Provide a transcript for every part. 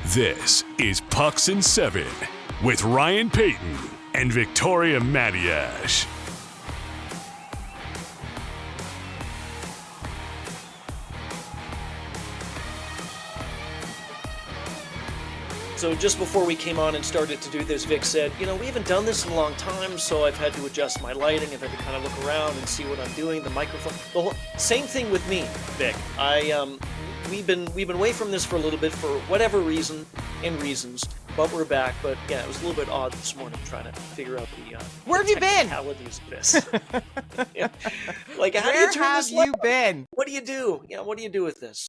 This is Pucks and Seven with Ryan Paton and Victoria Matiash. So just before we came on and started to do this, Vic said, we haven't done this in a long time, so I've had to adjust my lighting. I've had to kind of look around and see what I'm doing, the microphone. Same thing with me, Vic. We've been away from this for a little bit for whatever reason and reasons, but we're back. But yeah, it was a little bit odd this morning trying to figure out the where have you been? Technicalities of this. Yeah. Like, how do Where you turn have this you light on? been? What do you do? What do you do with this?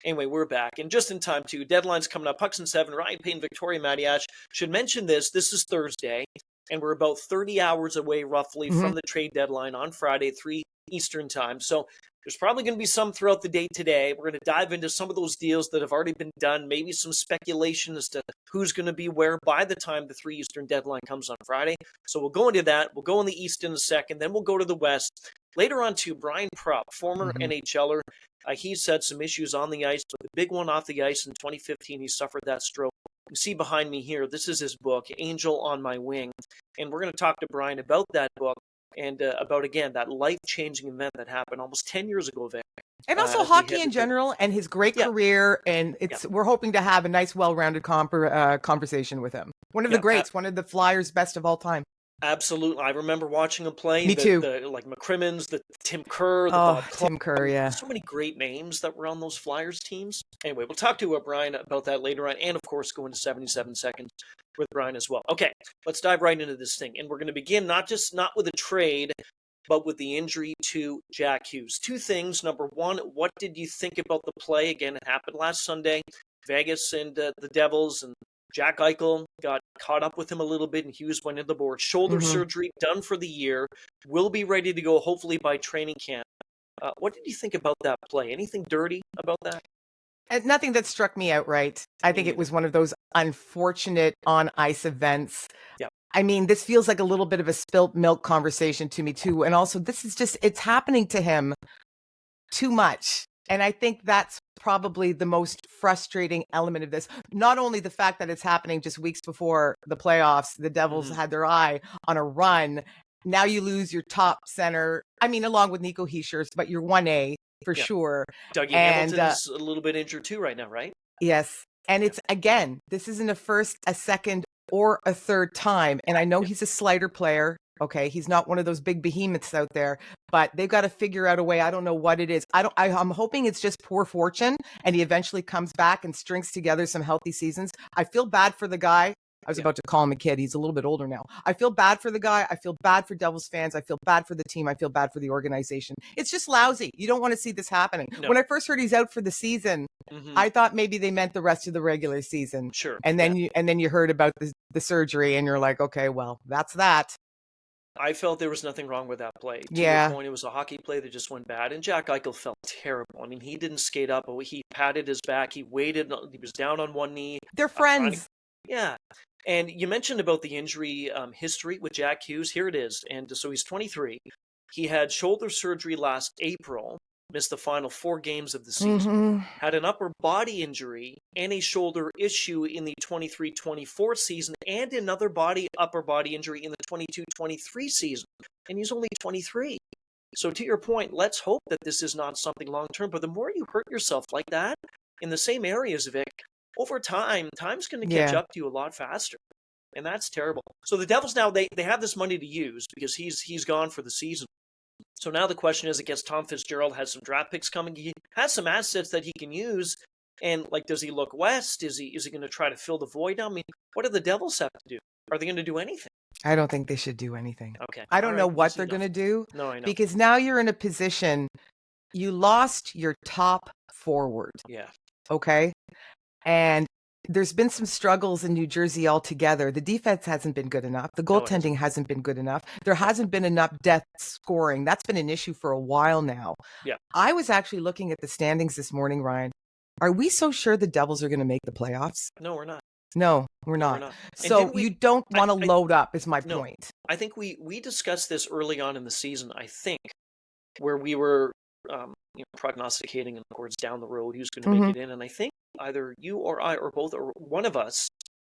Anyway, we're back, and just in time too. Deadline's coming up. Pucks and Seven. Ryan Payne, Victoria Matiash. Should mention this. This is Thursday, and we're about 30 hours away, roughly, from the trade deadline on Friday, 3 Eastern time. So there's probably going to be some throughout the day today. We're going to dive into some of those deals that have already been done, maybe some speculation as to who's going to be where by the time the 3 Eastern deadline comes on Friday. So we'll go into that. We'll go in the East in a second. Then we'll go to the West. Later on to Brian Propp, former NHLer. He's had some issues on the ice, but the big one off the ice in 2015, he suffered that stroke. You see behind me here, this is his book, Angel on My Wing. And we're going to talk to Brian about that book and about, again, that life-changing event that happened almost 10 years ago, Vic. And also hockey in general and his great career. And we're hoping to have a nice, well-rounded conversation with him. One of the greats, one of the Flyers' best of all time. Absolutely. I remember watching him play. Me too. Like McCrimmon's, the Tim Kerr, the Bob Tim Kerr, yeah. So many great names that were on those Flyers teams. Anyway, we'll talk to Brian about that later on. And, of course, go into 77 seconds with Brian as well. Okay, let's dive right into this thing. And we're going to begin not with a trade, but with the injury to Jack Hughes. Two things. Number one, what did you think about the play? Again, it happened last Sunday. Vegas and the Devils and Jack Eichel got caught up with him a little bit, and Hughes went in the board. Shoulder surgery done for the year. Will be ready to go, hopefully, by training camp. What did you think about that play? Anything dirty about that? Nothing that struck me outright. I think it was one of those unfortunate on-ice events. Yeah. I mean, this feels like a little bit of a spilt milk conversation to me, too. And also, this is just, it's happening to him too much. And I think that's probably the most frustrating element of this. Not only the fact that it's happening just weeks before the playoffs, the Devils had their eye on a run. Now you lose your top center. I mean, along with Nico Hischier, but you're 1A for sure. Dougie Hamilton's a little bit injured too right now, right? Yes. And it's, again, this isn't a first, a second, or a third time. And I know he's a slighter player. Okay, he's not one of those big behemoths out there, but they've got to figure out a way. I don't know what it is. I'm hoping it's just poor fortune and he eventually comes back and strings together some healthy seasons. I feel bad for the guy. I was about to call him a kid. He's a little bit older now. I feel bad for the guy. I feel bad for Devils fans. I feel bad for the team. I feel bad for the organization. It's just lousy. You don't want to see this happening. No. When I first heard he's out for the season, I thought maybe they meant the rest of the regular season. Sure. And then you heard about the surgery and you're like, okay, well, that's that. I felt there was nothing wrong with that play. To your point, it was a hockey play that just went bad, and Jack Eichel felt terrible. I mean, he didn't skate up. He patted his back. He waited. He was down on one knee. They're friends. Yeah. And you mentioned about the injury history with Jack Hughes. Here it is. And so he's 23. He had shoulder surgery last April, missed the final 4 games of the season, had an upper body injury and a shoulder issue in the 23-24 season, and another upper body injury in the 22-23 season. And he's only 23. So to your point, let's hope that this is not something long-term. But the more you hurt yourself like that in the same areas, Vic, over time, time's going to catch up to you a lot faster. And that's terrible. So the Devils now, they have this money to use because he's gone for the season. So now the question is, against Tom Fitzgerald, has some draft picks coming. He has some assets that he can use. And, does he look west? Is he going to try to fill the void now? I mean, what do the Devils have to do? Are they going to do anything? I don't think they should do anything. Okay. I don't know what they're going to do. No, I know. Because now you're in a position, you lost your top forward. Yeah. Okay? And there's been some struggles in New Jersey altogether. The defense hasn't been good enough. The goaltending hasn't been good enough. There hasn't been enough depth scoring. That's been an issue for a while now. Yeah. I was actually looking at the standings this morning, Ryan. Are we so sure the Devils are going to make the playoffs? No, we're not. No, we're not. So you don't want to load up is my point. I think we discussed this early on in the season, I think, where we were prognosticating, and of course, down the road who's going to make it in. And I think either you or I or both or one of us,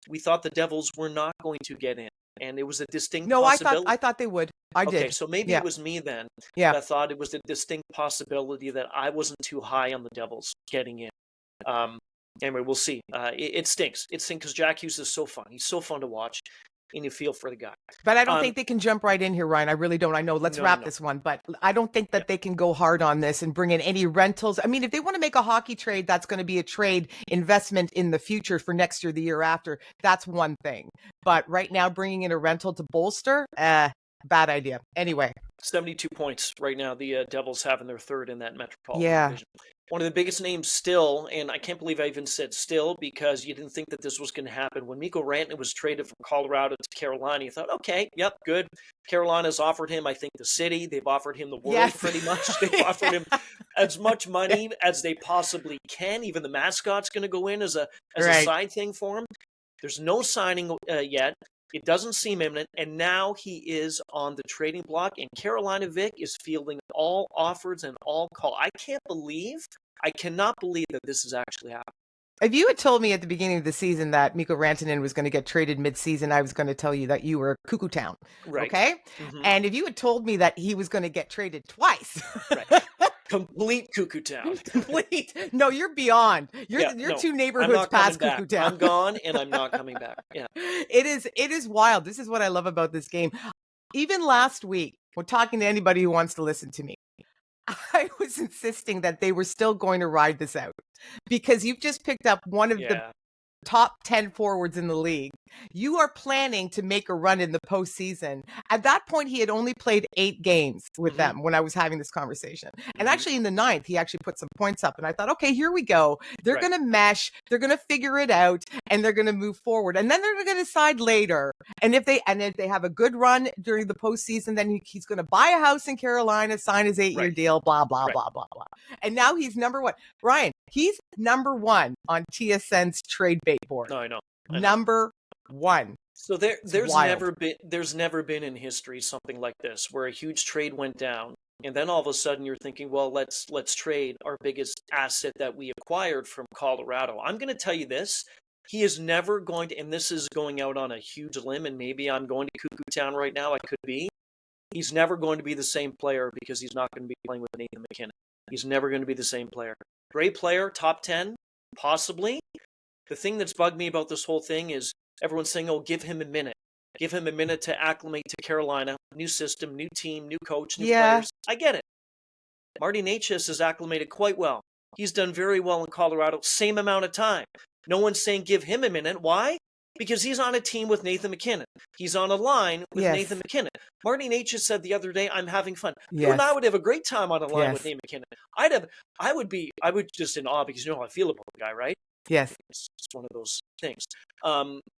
we thought the Devils were not going to get in, and it was a distinct No, possibility. I thought they would. I Okay, did. so maybe Yeah. it was me then Yeah. that thought it was a distinct possibility that I wasn't too high on the Devils getting in. Anyway, we'll see. It stinks. It stinks because Jack Hughes is so fun. He's so fun to watch, and you feel for the guy. But I don't think they can jump right in here, Ryan. I really don't. I know. Let's wrap this one. But I don't think that they can go hard on this and bring in any rentals. I mean, if they want to make a hockey trade, that's going to be a trade investment in the future for next year, the year after. That's one thing. But right now, bringing in a rental to bolster, bad idea. Anyway. 72 points right now. The Devils have in their third in that Metropolitan Division. One of the biggest names still, and I can't believe I even said still because you didn't think that this was going to happen. When Mikko Rantanen was traded from Colorado to Carolina, you thought, okay, yep, good. Carolina's offered him, I think, the city. They've offered him the world pretty much. They've offered him as much money as they possibly can. Even the mascot's going to go in as a side thing for him. There's no signing yet. It doesn't seem imminent, and now he is on the trading block, and Carolina Vic is fielding all offers and all calls. I cannot believe that this is actually happening. If you had told me at the beginning of the season that Mikko Rantanen was going to get traded mid-season, I was going to tell you that you were cuckoo town, okay? Mm-hmm. And if you had told me that he was going to get traded twice, complete cuckoo town. Complete. No, you're beyond. You're two neighborhoods past cuckoo town. I'm gone, and I'm not coming back. Yeah, it is wild. This is what I love about this game. Even last week, we're talking to anybody who wants to listen to me. I was insisting that they were still going to ride this out because you've just picked up one of the top 10 forwards in the league. You are planning to make a run in the postseason. At that point, he had only played 8 games with them when I was having this conversation. And actually in the 9th, he actually put some points up. And I thought, okay, here we go. They're going to mesh. They're going to figure it out and they're going to move forward. And then they're going to decide later. And if they have a good run during the postseason, then he's going to buy a house in Carolina, sign his 8-year deal, blah, blah, blah, blah, blah. And now he's number one. Brian, he's number one on TSN's trade bait board. No, I know. Number one. So there's never been in history something like this where a huge trade went down and then all of a sudden you're thinking, well, let's trade our biggest asset that we acquired from Colorado. I'm going to tell you this. He is never going to, and this is going out on a huge limb, and maybe I'm going to cuckoo town right now. I could be. He's never going to be the same player because he's not going to be playing with Nathan McKinnon. He's never going to be the same player. Great player, top 10, possibly. The thing that's bugged me about this whole thing is everyone's saying, oh, give him a minute. Give him a minute to acclimate to Carolina. New system, new team, new coach, new players. I get it. Marty Necas is acclimated quite well. He's done very well in Colorado, same amount of time. No one's saying give him a minute. Why? Because he's on a team with Nathan McKinnon. He's on a line with Nathan McKinnon. Marty Necas said the other day, I'm having fun. You and I would have a great time on a line with Nathan McKinnon. I would just in awe because you know how I feel about the guy, right? Yes. It's one of those things.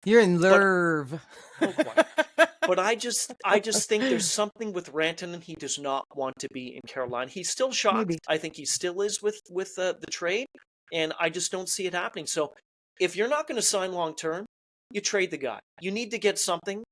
You're in love. But I just think there's something with Rantanen. He does not want to be in Carolina. He's still shocked. Maybe. I think he still is with the trade, and I just don't see it happening. So if you're not going to sign long term, you trade the guy. You need to get something.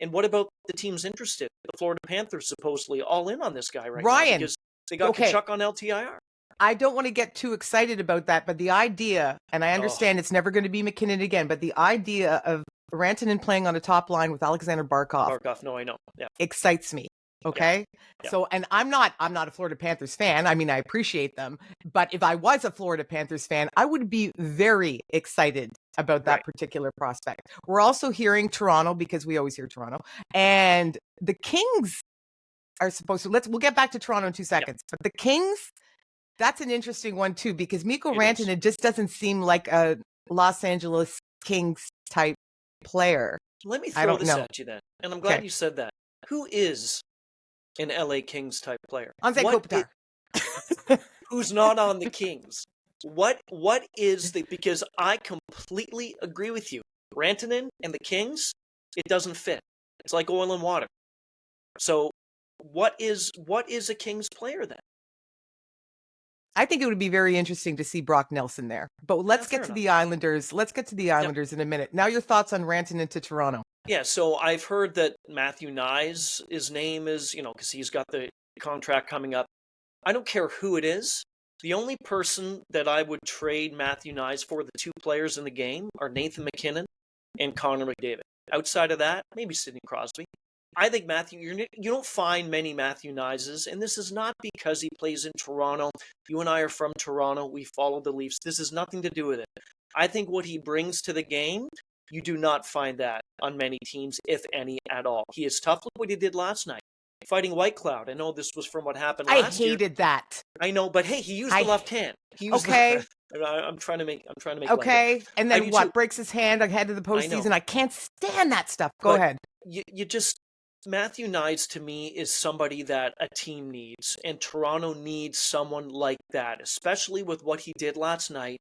And what about the teams interested? The Florida Panthers supposedly all in on this guy right now because they got Kachuk on LTIR. I don't want to get too excited about that, but the idea, and I understand it's never going to be McKinnon again, but the idea of Rantanen playing on a top line with Alexander Barkov. No, I know. Yeah. Excites me. Okay. Yeah. So, and I'm not a Florida Panthers fan. I mean, I appreciate them, but if I was a Florida Panthers fan, I would be very excited about that particular prospect. We're also hearing Toronto because we always hear Toronto, and the Kings are supposed to, we'll get back to Toronto in 2 seconds, but the Kings, that's an interesting one too, because Mikko Rantanen just doesn't seem like a Los Angeles Kings type player. Let me throw this at you then, and I'm glad you said that. Who is an LA Kings type player? Anze Kopitar. Who's not on the Kings? What is because I completely agree with you. Rantanen and the Kings, it doesn't fit. It's like oil and water. So what is a Kings player then? I think it would be very interesting to see Brock Nelson there. But let's get to the Islanders. Let's get to the Islanders in a minute. Now your thoughts on Rantanen to Toronto. Yeah, so I've heard that Matthew Nyes, his name is, because he's got the contract coming up. I don't care who it is. The only person that I would trade Matthew Knies for, the two players in the game, are Nathan McKinnon and Connor McDavid. Outside of that, maybe Sidney Crosby. I think you don't find many Matthew Knies, and this is not because he plays in Toronto. You and I are from Toronto. We follow the Leafs. This has nothing to do with it. I think what he brings to the game, you do not find that on many teams, if any at all. He is tough. Look what he did last night, fighting White Cloud. I know this was from what happened last year. I hated that. I know, but hey, he used the left hand. I'm trying to make okay. And then what? Too. Breaks his hand ahead of the postseason. I can't stand that stuff. Go ahead. Matthew Knies to me is somebody that a team needs, and Toronto needs someone like that, especially with what he did last night,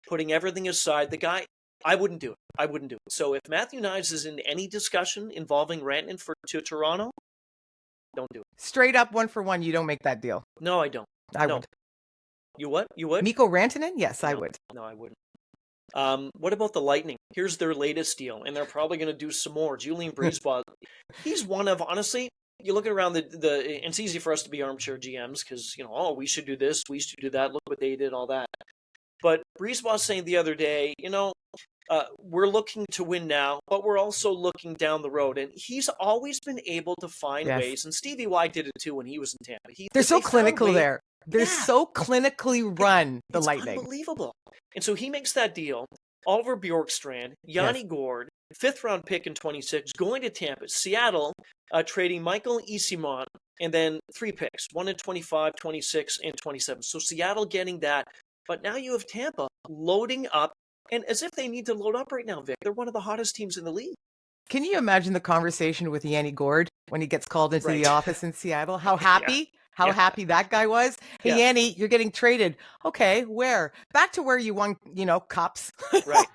putting everything aside. The guy, I wouldn't do it. So if Matthew Knies is in any discussion involving Rantanen to Toronto, don't do it. Straight up 1-for-1, you don't make that deal. No, I don't. I would. You what? You would? Mikko Rantanen? Yes, I would. No, I wouldn't. What about the Lightning? Here's their latest deal, and they're probably going to do some more. Julien Brisebois, he's one of, honestly, you look around and it's easy for us to be armchair GMs because, we should do this, we should do that, look what they did, all that. But Brisebois saying the other day, we're looking to win now, but we're also looking down the road. And he's always been able to find ways, and Stevie Y did it too when he was in Tampa. They're so clinical there. They're so clinically run, the Lightning. Unbelievable. And so he makes that deal. Oliver Bjorkstrand, Yanni Gourde, 5th-round pick in 26, going to Tampa. Seattle trading Michael Eyssimont, and then 3 picks, 1 in 25, 26, and 27. So Seattle getting that. But now you have Tampa loading up, and as if they need to load up right now, Vic. They're one of the hottest teams in the league. Can you imagine the conversation with Yanni Gourde when he gets called into the office in Seattle? How happy? How happy that guy was. Hey, Yanni, you're getting traded. Okay, where? Back to where you won, cups. Right.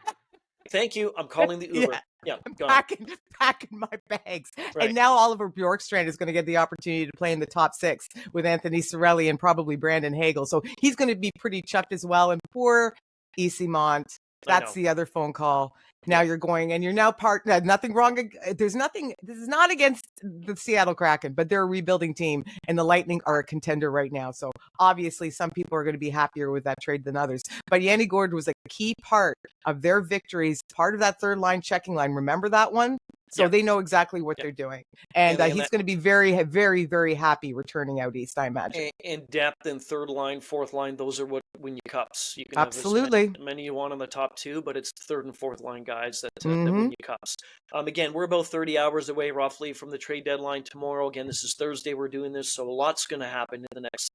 Thank you. I'm calling the Uber. Yeah, packing my bags. Right. And now Oliver Bjorkstrand is going to get the opportunity to play in the top 6 with Anthony Cirelli and probably Brandon Hagel. So he's going to be pretty chuffed as well. And poor Eyssimont. That's the other phone call. Now you're going and you're now nothing wrong. This is not against the Seattle Kraken, but they're a rebuilding team and the Lightning are a contender right now. So obviously some people are going to be happier with that trade than others. But Yanni Gourde was a key part of their victories, part of that third line checking line. Remember that one? So they know exactly what they're doing. And he's going to be very, very, very happy returning out east, I imagine. And depth in third line, fourth line, those are what win you cups. You can absolutely have as many you want on the top 2, but it's third and fourth line guys that win you cups. Again, we're about 30 hours away roughly from the trade deadline tomorrow. Again, this is Thursday we're doing this, so a lot's going to happen in the next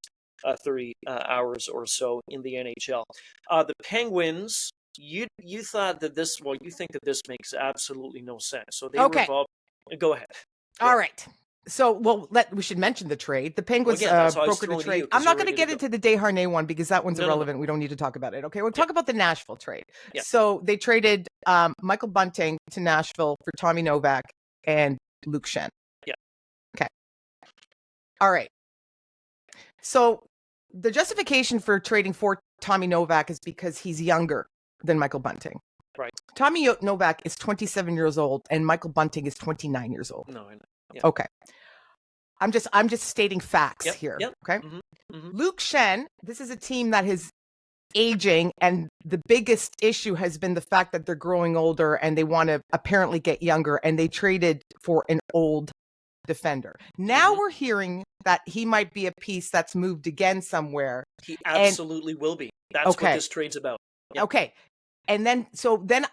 30 hours or so in the NHL. The Penguins... You thought that you think that this makes absolutely no sense. So they were involved. Go ahead. All right. So, we should mention the trade. The Penguins brokered a trade. I'm not going to get into the Desharnais one because that one's irrelevant. No. We don't need to talk about it. Okay, we'll talk about the Nashville trade. Yeah. So they traded Michael Bunting to Nashville for Tommy Novak and Luke Schenn. Yeah. Okay. All right. So the justification for trading for Tommy Novak is because he's younger than Michael Bunting. Right. Tommy Novak is 27 years old and Michael Bunting is 29 years old. No, I know. Yeah. Okay. I'm just stating facts here. Yep. Okay. Luke Schenn, this is a team that is aging, and the biggest issue has been the fact that they're growing older and they want to apparently get younger, and they traded for an old defender. Now we're hearing that he might be a piece that's moved again somewhere. He absolutely will be. That's what this trade's about. Yep. Okay. And then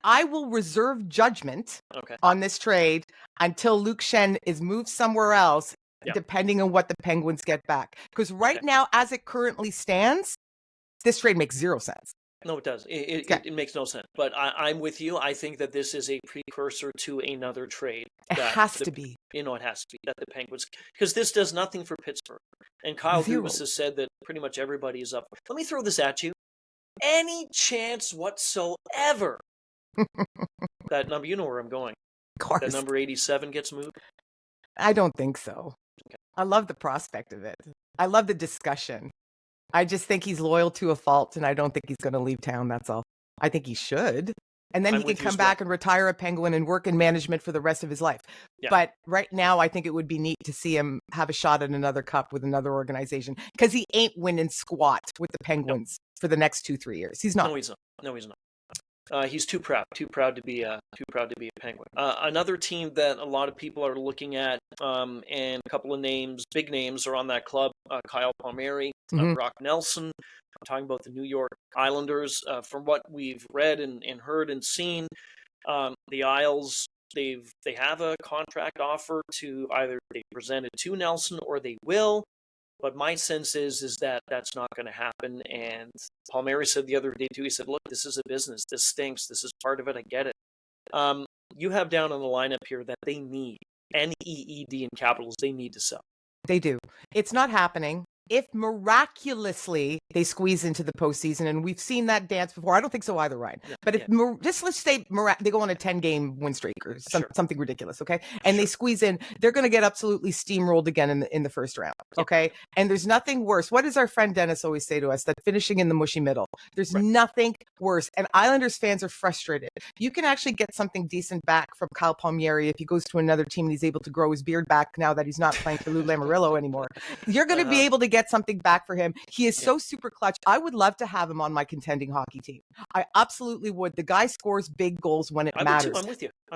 I will reserve judgment on this trade until Luke Schenn is moved somewhere else, depending on what the Penguins get back. Because right now, as it currently stands, this trade makes 0 sense. No, it does. It makes no sense. But I'm with you. I think that this is a precursor to another trade. It has to be. It has to be that the Penguins, because this does nothing for Pittsburgh. And Kyle Dubas has said that pretty much everybody is up. Let me throw this at you. Any chance whatsoever that number, you know where I'm going. Of course. That number 87 gets moved? I don't think so. Okay. I love the prospect of it. I love the discussion. I just think he's loyal to a fault, and I don't think he's going to leave town. That's all. I think he should. And then I'm he can with you come as well. back and retire a Penguin and work in management for the rest of his life. Yeah. But right now, I think it would be neat to see him have a shot at another cup with another organization, because he ain't winning squat with the Penguins for the next 2-3 years. He's not. No, he's not. No, he's not. He's too proud to be a Penguin. Another team that a lot of people are looking at, and a couple of big names are on that club. Kyle Palmieri, Brock Nelson. I'm talking about the New York Islanders. From what we've read and heard and seen, the Isles, they have a contract offer to either they present it to Nelson or they will. But my sense is that that's not going to happen. And Palmieri said the other day too, he said, look, this is a business. This stinks. This is part of it. I get it. You have down on the lineup here that they need, NEED in capitals, they need to sell. They do. It's not happening. If miraculously they squeeze into the postseason, and we've seen that dance before, I don't think so either, Ryan. But if let's say they go on a 10-game win streak or something ridiculous, okay, and they squeeze in, they're going to get absolutely steamrolled again in the first round, okay. And there's nothing worse. What does our friend Dennis always say to us? That finishing in the mushy middle. There's nothing worse. And Islanders fans are frustrated. You can actually get something decent back from Kyle Palmieri if he goes to another team and he's able to grow his beard back now that he's not playing for Lou Lamoriello anymore. You're going to be able to get something back for him. He is so super clutch. I would love to have him on my contending hockey team. I absolutely would. The guy scores big goals when it matters. I'm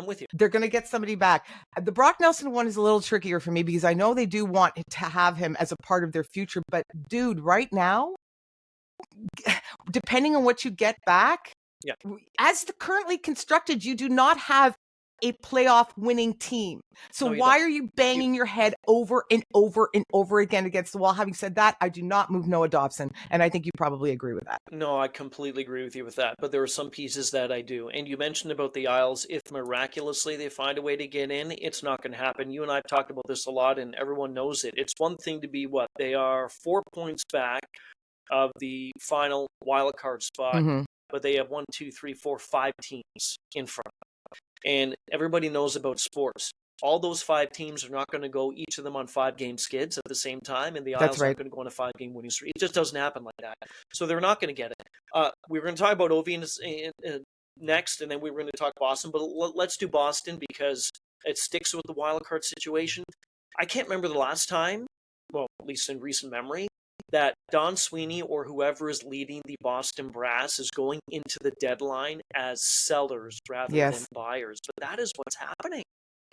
with you. They're going to get somebody back. The Brock Nelson one is a little trickier for me because I know they do want to have him as a part of their future. But dude, right now, depending on what you get back, as the currently constructed, you do not have a playoff winning team. So why are you banging your head over and over and over again against the wall? Having said that, I do not move Noah Dobson, and I think you probably agree with that. No, I completely agree with you with that, but there are some pieces that I do. And you mentioned about the Isles. If miraculously they find a way to get in, it's not going to happen. You and I have talked about this a lot, and everyone knows it. It's one thing to be they are 4 points back of the final wild card spot, but they have 1, 2, 3, 4, 5 teams in front. And everybody knows about sports. All those 5 teams are not going to go, each of them on 5-game skids at the same time, and the Isles aren't going to go on a 5-game winning streak. It just doesn't happen like that. So they're not going to get it. We were going to talk about Ovi next, and then we were going to talk Boston, but let's do Boston because it sticks with the wild card situation. I can't remember the last time, well, at least in recent memory, that Don Sweeney or whoever is leading the Boston Brass is going into the deadline as sellers rather than buyers. But that is what's happening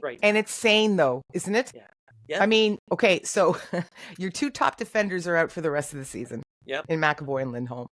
right now. And it's sane, though, isn't it? Yeah. I mean, okay, so your 2 top defenders are out for the rest of the season in McAvoy and Lindholm.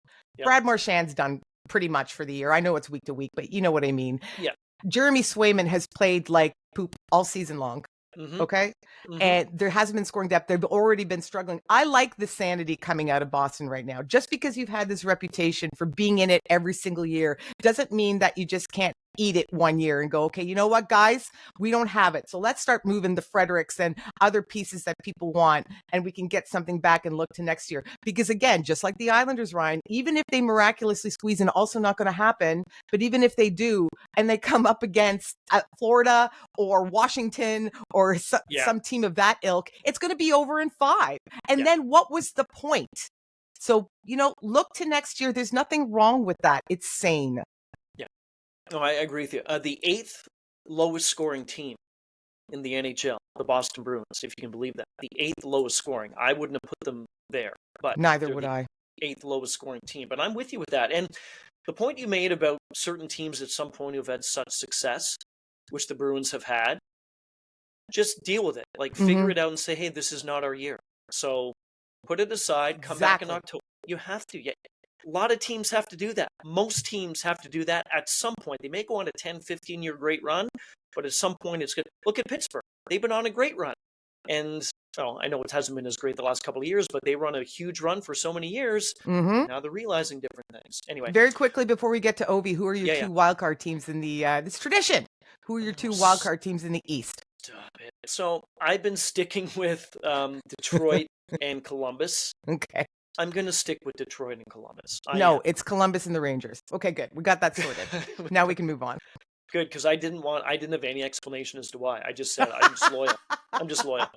Brad Marchand's done pretty much for the year. I know it's week to week, but you know what I mean. Yeah. Jeremy Swayman has played like poop all season long. Okay. And there hasn't been scoring depth. They've already been struggling. I like the sanity coming out of Boston right now. Just because you've had this reputation for being in it every single year doesn't mean that you just can't eat it one year and go, okay, you know what, guys, we don't have it. So let's start moving the Fredericks and other pieces that people want, and we can get something back and look to next year. Because again, just like the Islanders, Ryan, even if they miraculously squeeze in, also not going to happen. But even if they do, and they come up against Florida or Washington or some team of that ilk, it's going to be over in 5. And then what was the point? So, look to next year. There's nothing wrong with that. It's sane. No, I agree with you. The 8th lowest scoring team in the NHL, the Boston Bruins, if you can believe that. The 8th lowest scoring. I wouldn't have put them there. But neither would I. 8th lowest scoring team. But I'm with you with that. And the point you made about certain teams at some point who've had such success, which the Bruins have had, just deal with it. Like, figure it out and say, hey, this is not our year. So put it aside, come back in October. You have to. A lot of teams have to do that. Most teams have to do that at some point. They may go on a 10, 15-year great run, but at some point it's good. Look at Pittsburgh. They've been on a great run. And I know it hasn't been as great the last couple of years, but they run a huge run for so many years. Now they're realizing different things. Anyway. Very quickly before we get to Ovi, who are your 2 wildcard teams in the this tradition? Who are your 2 wildcard teams in the East? Stop it. So I've been sticking with Detroit and Columbus. Okay. I'm going to stick with Detroit and Columbus. It's Columbus and the Rangers. Okay, good. We got that sorted. Now we can move on. Good, because I didn't have any explanation as to why. I just said I'm just loyal. I'm just loyal.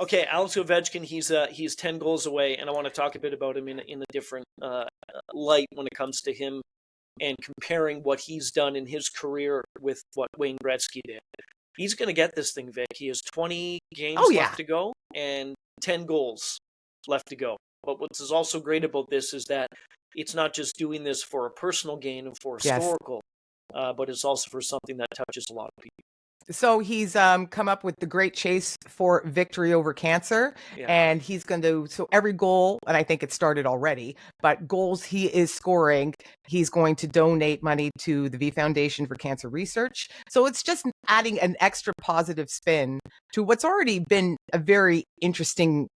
Okay, Alex Ovechkin, he's 10 goals away, and I want to talk a bit about him in a different light when it comes to him and comparing what he's done in his career with what Wayne Gretzky did. He's going to get this thing, Vic. He has 20 games left to go and 10 goals left to go. But what is also great about this is that it's not just doing this for a personal gain and for historical, but it's also for something that touches a lot of people. So he's come up with the great chase for victory over cancer, and he's going to, so every goal, and I think it started already, but goals he is scoring, he's going to donate money to the V Foundation for Cancer Research. So it's just adding an extra positive spin to what's already been a very interesting,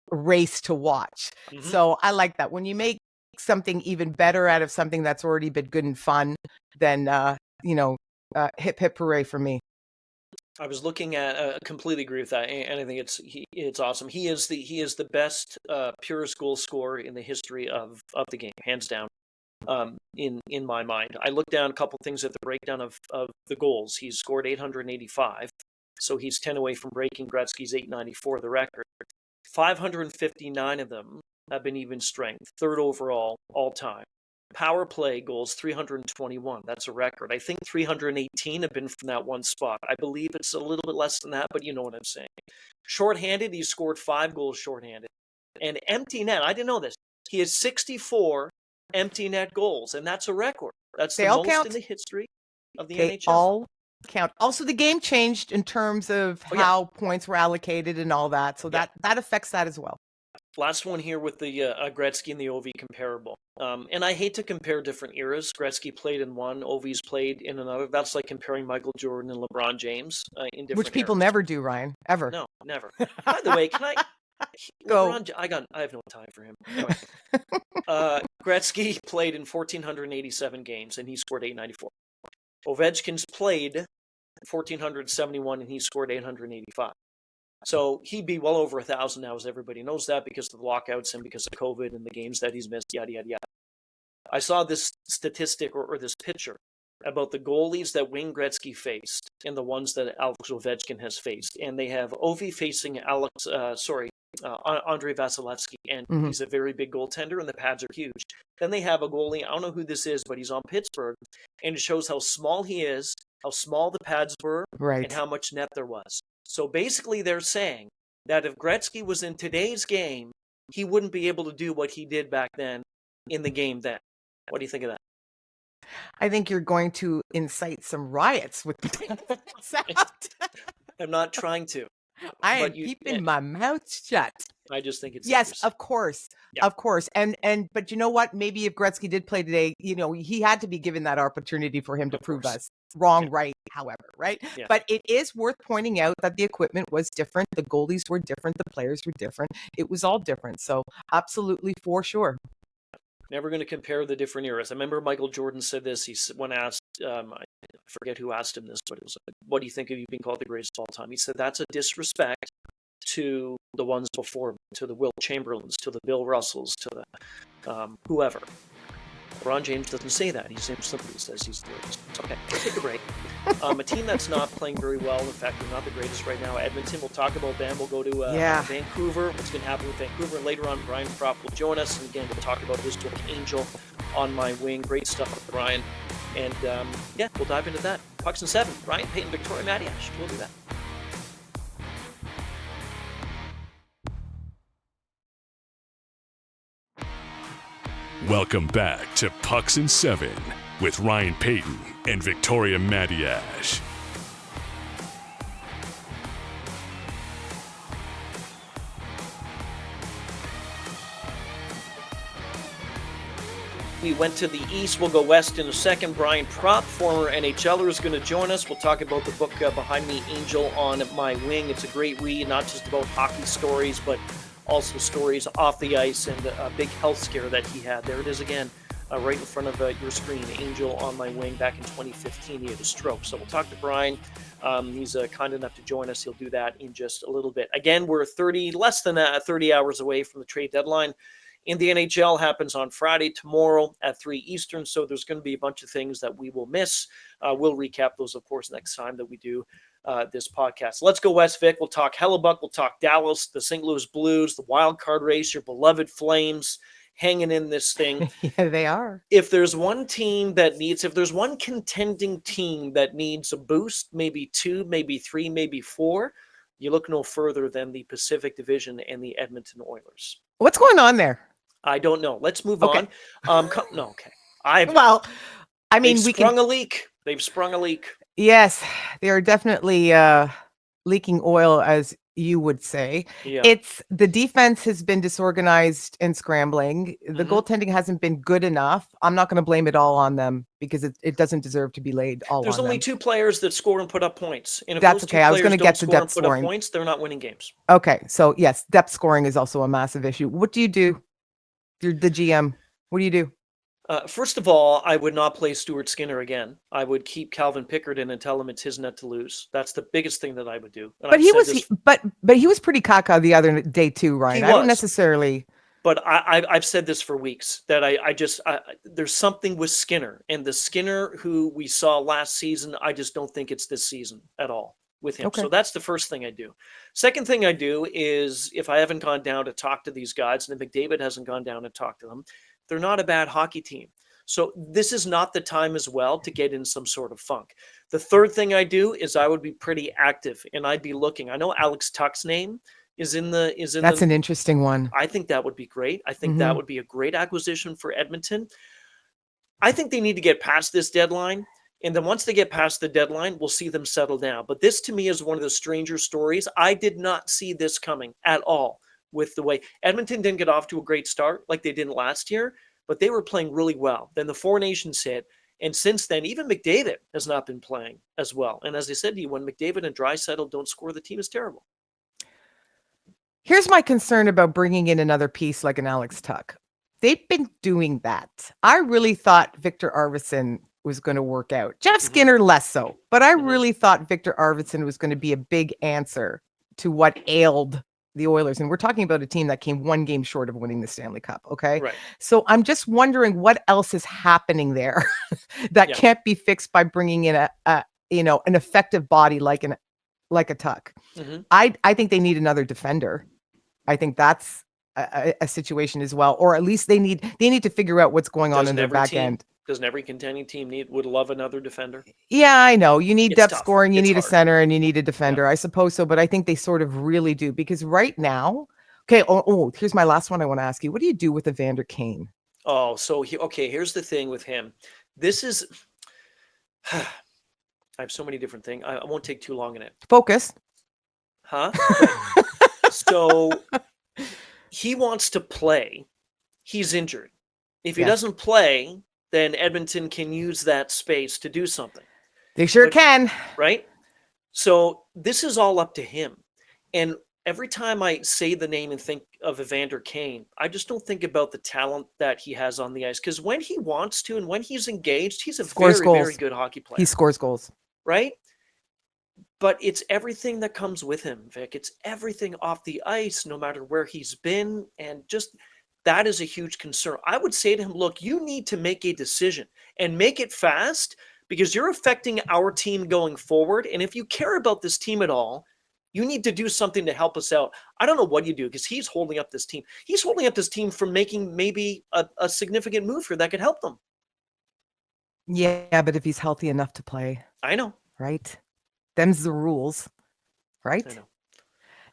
race to watch. Mm-hmm. So I like that. When you make something even better out of something that's already been good and fun, then, hip hip hooray for me. I was looking at completely agree with that, and I think it's awesome. He is the best purest goal scorer in the history of the game, hands down. In my mind, I looked down a couple things at the breakdown of the goals. He's scored 885, so he's 10 away from breaking Gretzky's 894, the record. 559 of them have been even strength, third overall all time. Power play goals, 321. That's a record. I think 318 have been from that one spot. I believe it's a little bit less than that, but you know what I'm saying. Shorthanded, he scored 5 goals shorthanded. And empty net, I didn't know this. He has 64 empty net goals, and that's a record. That's the most in the history of the NHL. They all count. Also, the game changed in terms of how points were allocated and all that. So that affects that as well. Last one here with the Gretzky and the Ovi comparable. And I hate to compare different eras. Gretzky played in one, Ovi's played in another. That's like comparing Michael Jordan and LeBron James in different Which people eras. Never do, Ryan. Ever. No, never. By the way, can I... Go. I have no time for him. Anyway, Gretzky played in 1,487 games, and he scored 894. Ovechkin's played 1,471, and he scored 885. So he'd be well over 1,000 now, as everybody knows that, because of the lockouts and because of COVID and the games that he's missed, yada, yada, yada. I saw this statistic or this picture about the goalies that Wayne Gretzky faced and the ones that Alex Ovechkin has faced. And they have Ovi facing Andrei Vasilevsky, and he's a very big goaltender, and the pads are huge. Then they have a goalie, I don't know who this is, but he's on Pittsburgh, and it shows how small he is, how small the pads were, and how much net there was. So basically they're saying that if Gretzky was in today's game, he wouldn't be able to do what he did back then in the game then. What do you think of that? I think you're going to incite some riots with the sound. I'm not trying to. I am keeping my mouth shut. I just think it's of course. Yeah. Of course. But you know what? Maybe if Gretzky did play today, he had to be given that opportunity for him to prove us wrong, right, however, right? Yeah. But it is worth pointing out that the equipment was different. The goalies were different. The players were different. It was all different. So absolutely, for sure. Never going to compare the different eras. I remember Michael Jordan said this. When asked, I forget who asked him this, but it was like, what do you think of you being called the greatest of all time? He said, that's a disrespect to the ones before, to the Wilt Chamberlains, to the Bill Russells, to the whoever. LeBron James doesn't say that. He simply says he's the greatest. Okay, let's take a break. A team that's not playing very well, in fact, they're not the greatest right now, Edmonton. We'll talk about them. We'll go to Vancouver, what's going to happen with Vancouver. And later on, Brian Propp will join us. And again, we'll talk about his book, Angel on My Wing. Great stuff with Brian. And we'll dive into that. Pucks and 7. Ryan Paton, Victoria Matiash. We'll do that. Welcome back to Pucks and 7 with Ryan Paton and Victoria Matiash. We went to the east. We'll go west in a second. Brian Propp, former NHLer, is going to join us. We'll talk about the book behind me, Angel on My Wing. It's a great read, not just about hockey stories, but also stories off the ice and a big health scare that he had. There it is again, right in front of your screen, Angel on My Wing. Back in 2015, he had a stroke. So we'll talk to Brian. He's kind enough to join us. He'll do that in just a little bit. Again, we're less than 30 hours away from the trade deadline. In the NHL happens on Friday, tomorrow at 3 Eastern. So there's going to be a bunch of things that we will miss. We'll recap those, of course, next time that we do this podcast. Let's go West, Vic. We'll talk Hellebuck. We'll talk Dallas, the St. Louis Blues, the wild card race, your beloved Flames, hanging in this thing. Yeah, they are. If there's one contending team that needs a boost, maybe 2, maybe 3, maybe 4, you look no further than the Pacific Division and the Edmonton Oilers. What's going on there? I don't know. Let's move Okay. on. Okay. Well, I mean, They've sprung a leak. They've sprung a leak. Yes, they are definitely leaking oil, as you would say. Yeah. It's the defense has been disorganized and scrambling. The goaltending hasn't been good enough. I'm not going to blame it all on them because it doesn't deserve to be laid all There's on only them. 2 players that score and put up points. And if That's those 2 okay. I was players going to don't get to score and depth put up scoring. points, they're not winning games. Okay, so yes, depth scoring is also a massive issue. What do you do? You're the GM. What do you do? First of all, I would not play Stuart Skinner again. I would keep Calvin Pickard in and tell him it's his net to lose. That's the biggest thing that I would do. And But I've he was pretty caca the other day too, Ryan. I don't necessarily. But I've said this for weeks that there's something with Skinner, and the Skinner who we saw last season, I just don't think it's this season at all with him. Okay. So that's the first thing I do. Second thing I do is if I haven't gone down to talk to these guys, and if McDavid hasn't gone down and talked to them, they're not a bad hockey team. So this is not the time as well to get in some sort of funk. The third thing I do is I would be pretty active, and I'd be looking. I know Alex Tuch's name is in the. That's an interesting one. I think that would be great. I think that would be a great acquisition for Edmonton. I think they need to get past this deadline. And then once they get past the deadline, we'll see them settle down. But this to me is one of the stranger stories. I did not see this coming at all with the way Edmonton didn't get off to a great start like they didn't last year, but they were playing really well. Then the Four Nations hit. And since then, even McDavid has not been playing as well. And as I said to you, when McDavid and Draisaitl don't score, the team is terrible. Here's my concern about bringing in another piece like an Alex Tuch. They've been doing that. I really thought Victor Arvidsson was going to work out. Jeff Skinner less so, but I really thought Victor Arvidsson was going to be a big answer to what ailed the Oilers. And we're talking about a team that came 1 game short of winning the Stanley Cup. Okay. Right. So I'm just wondering what else is happening there that can't be fixed by bringing in an effective body like a Tuch. I think they need another defender. I think that's a situation as well, or at least they need to figure out what's going on in their back end. Doesn't every contending team would love another defender? Yeah, I know. You need depth tough. scoring, you need hard. a center, and you need a defender. I suppose so, but I think they sort of really do because right now, okay. Oh, here's my last one I want to ask you. What do you do with Evander Kane? Oh, so here's the thing with him. This is, I have so many different things. I won't take too long in it. Focus. Huh? So he wants to play. He's injured. If he doesn't play, then Edmonton can use that space to do something. They sure can. Right? So this is all up to him. And every time I say the name and think of Evander Kane, I just don't think about the talent that he has on the ice. Because when he wants to and when he's engaged, he's a very good hockey player. He scores goals. Right? But it's everything that comes with him, Vic. It's everything off the ice, no matter where he's been. And just that is a huge concern. I would say to him, look, you need to make a decision and make it fast because you're affecting our team going forward. And if you care about this team at all, you need to do something to help us out. I don't know what you do because he's holding up this team. He's holding up this team from making maybe a significant move here that could help them. Yeah, but if he's healthy enough to play. I know. Right? Them's the rules. Right? I know.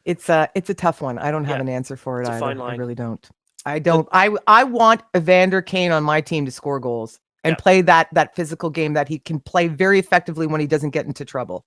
It's a tough one. I don't have an answer for it It's a either. fine line. I really don't. I want Evander Kane on my team to score goals and play that physical game that he can play very effectively when he doesn't get into trouble.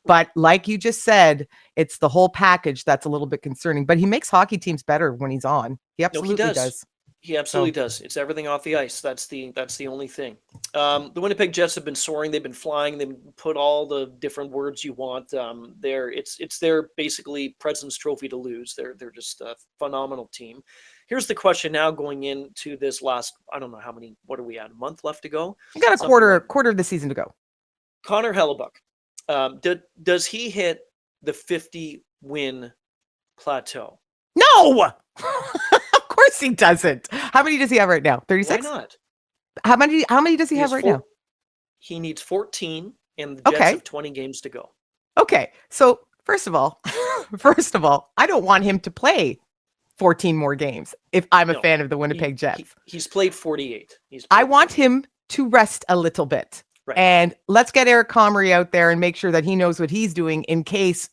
But like you just said, it's the whole package that's a little bit concerning. But he makes hockey teams better when he's on. He absolutely does. He absolutely does. It's everything off the ice. That's the only thing. The Winnipeg Jets have been soaring. They've been flying. They've put all the different words you want. It's their basically President's Trophy to lose. They're just a phenomenal team. Here's the question now going into this last, I don't know how many, what are we at? A month left to go? You got a quarter of the season to go. Connor Hellebuck. Does he hit the 50-win plateau? No! Of course he doesn't. How many does he have right now? 36? Why not? How many does he have right now? He needs 14, and the Jets have 20 games to go. Okay. So first of all, I don't want him to play 14 more games if I'm a No, fan of the Winnipeg Jets. He's played 48. I want him to rest a little bit. Right. And let's get Eric Comrie out there and make sure that he knows what he's doing in case,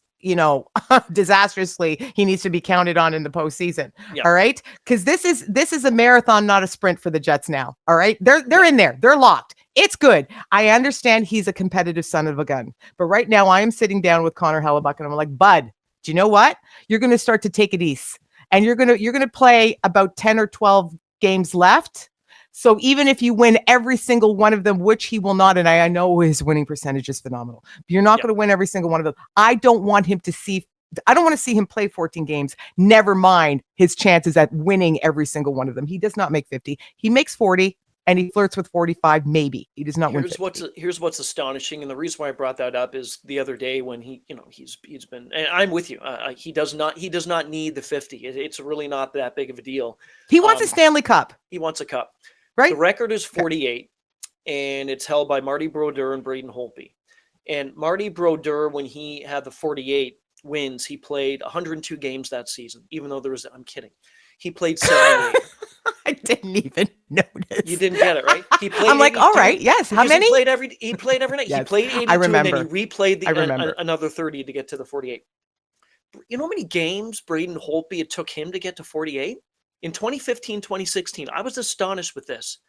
disastrously, he needs to be counted on in the postseason. Yep. All right. Because this is a marathon, not a sprint for the Jets now. All right. They're in there. They're locked. It's good. I understand he's a competitive son of a gun. But right now I am sitting down with Connor Hellebuck and I'm like, bud, do you know what? You're going to start to take it easy. And you're going to play about 10 or 12 games left. So even if you win every single one of them, which he will not, and I know his winning percentage is phenomenal, but you're not going to win every single one of them. I don't want to see him play 14 games. Never mind his chances at winning every single one of them. He does not make 50. He makes 40 and he flirts with 45. Maybe he does not win 50. Here's what's astonishing. And the reason why I brought that up is the other day when he's been, and I'm with you. He does not need the 50. It's really not that big of a deal. He wants a Stanley Cup. He wants a cup. Right. The record is 48, and it's held by Marty Brodeur and Braden Holtby. And Marty Brodeur, when he had the 48 wins, he played 102 games that season, even though I'm kidding. He played 78. I didn't even notice. You didn't get it, right? He played. I'm like, all right, yes. How many? He played every night. Yes, he played 82, I remember. and then he replayed another 30 to get to the 48. You know how many games Braden Holtby it took him to get to 48? In 2015, 2016, I was astonished with this.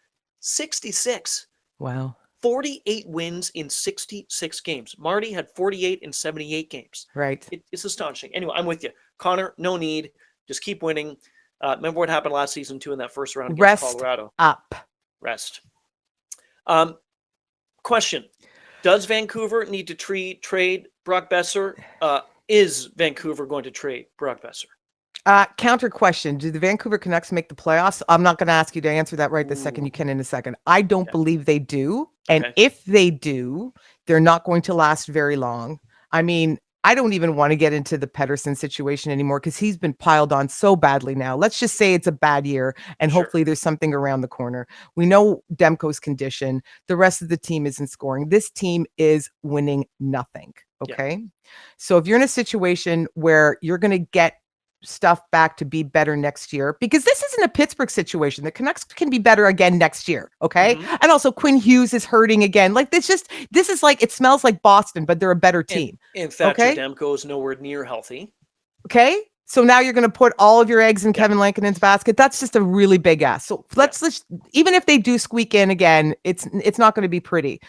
66. Wow. 48 wins in 66 games. Marty had 48 in 78 games. Right. It's astonishing. Anyway, I'm with you. Connor, no need. Just keep winning. Remember what happened last season, too, in that first round against Colorado? Rest. Question. Does Vancouver need to trade Brock Besser? Is Vancouver going to trade Brock Besser? Counter question. Do the Vancouver Canucks make the playoffs? I'm not going to ask you to answer that right this second. You can in a second. I don't believe they do. And if they do, they're not going to last very long. I mean, I don't even want to get into the Pettersson situation anymore because he's been piled on so badly now. Let's just say it's a bad year and hopefully there's something around the corner. We know Demko's condition. The rest of the team isn't scoring. This team is winning nothing. Okay. So if you're in a situation where you're going to get stuff back to be better next year, because this isn't a Pittsburgh situation. The Canucks can be better again next year. Okay. Mm-hmm. And also Quinn Hughes is hurting again. Like this is like, it smells like Boston, but they're a better team. And Thatcher Demko is nowhere near healthy. Okay. So now you're going to put all of your eggs in Kevin Lankinen's basket. That's just a really big ass. So let's even if they do squeak in again, it's not going to be pretty.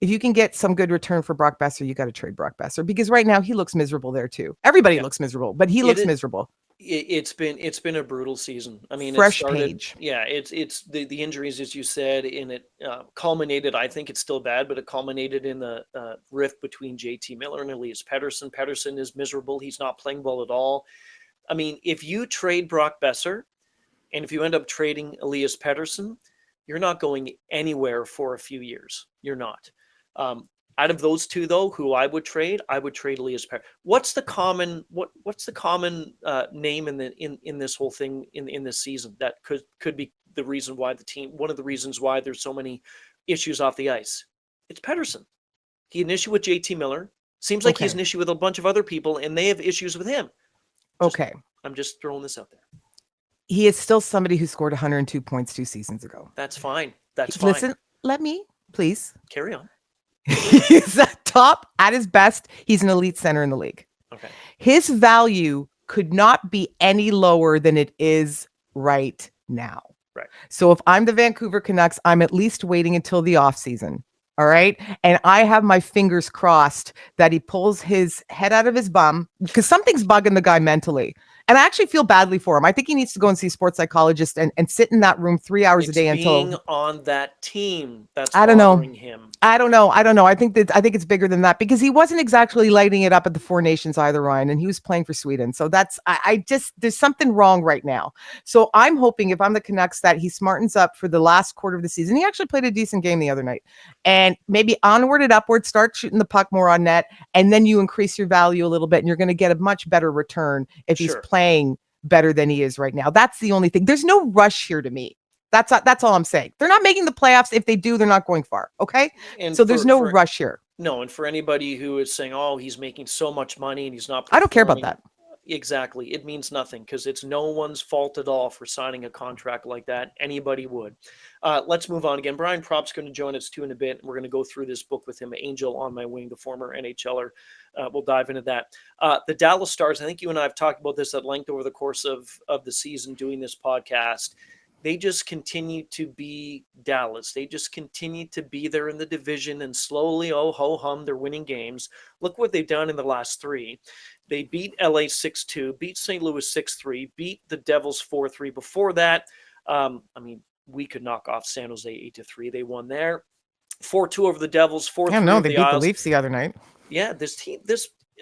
If you can get some good return for Brock Besser, you got to trade Brock Besser because right now he looks miserable there too. Everybody looks miserable, but he looks miserable. It's been a brutal season. I mean, fresh page. Yeah, it's the injuries, as you said, and it culminated. I think it's still bad, but it culminated in the rift between JT Miller and Elias Pettersson. Pettersson is miserable. He's not playing well at all. I mean, if you trade Brock Besser, and if you end up trading Elias Pettersson, you're not going anywhere for a few years. You're not. Out of those two, though, who I would trade Elias Pettersson. What's the common name in this whole thing in this season that could be the reason why one of the reasons why there's so many issues off the ice? It's Pettersson. He had an issue with JT Miller. Seems like he has an issue with a bunch of other people, and they have issues with him. I'm just throwing this out there. He is still somebody who scored 102 points 2 seasons ago. That's fine. That's fine. Listen, let me please carry on. He's at his best. He's an elite center in the league. Okay. His value could not be any lower than it is right now. Right. So if I'm the Vancouver Canucks, I'm at least waiting until the offseason. All right. And I have my fingers crossed that he pulls his head out of his bum because something's bugging the guy mentally. And I actually feel badly for him. I think he needs to go and see a sports psychologist and sit in that room 3 hours a day until being on that team. That's bothering him. I don't know. I think it's bigger than that because he wasn't exactly lighting it up at the Four Nations either, Ryan, and he was playing for Sweden. So there's something wrong right now. So I'm hoping if I'm the Canucks that he smartens up for the last quarter of the season. He actually played a decent game the other night and maybe onward and upward, start shooting the puck more on net. And then you increase your value a little bit and you're going to get a much better return if he's playing better than he is right now. That's the only thing. There's no rush here to me. That's all I'm saying. They're not making the playoffs. If they do, they're not going far. Okay. So there's no rush here. No. And for anybody who is saying, oh, he's making so much money and he's not, I don't care about that. Exactly. It means nothing because it's no one's fault at all for signing a contract like that. Anybody would. Let's move on again. Brian Propp's going to join us too in a bit. We're going to go through this book with him, Angel on My Wing, the former NHLer. We'll dive into that. The Dallas Stars, I think you and I have talked about this at length over the course of the season doing this podcast. They just continue to be Dallas. They just continue to be there in the division and slowly, oh, ho hum, they're winning games. Look what they've done in the last three. They beat LA 6-2, beat St. Louis 6-3, beat the Devils 4-3. Before that, we could knock off San Jose 8-3. They won there. 4-2 over the Devils, 4-3 Yeah, no, over they the beat Isles. the Leafs the other night. Yeah,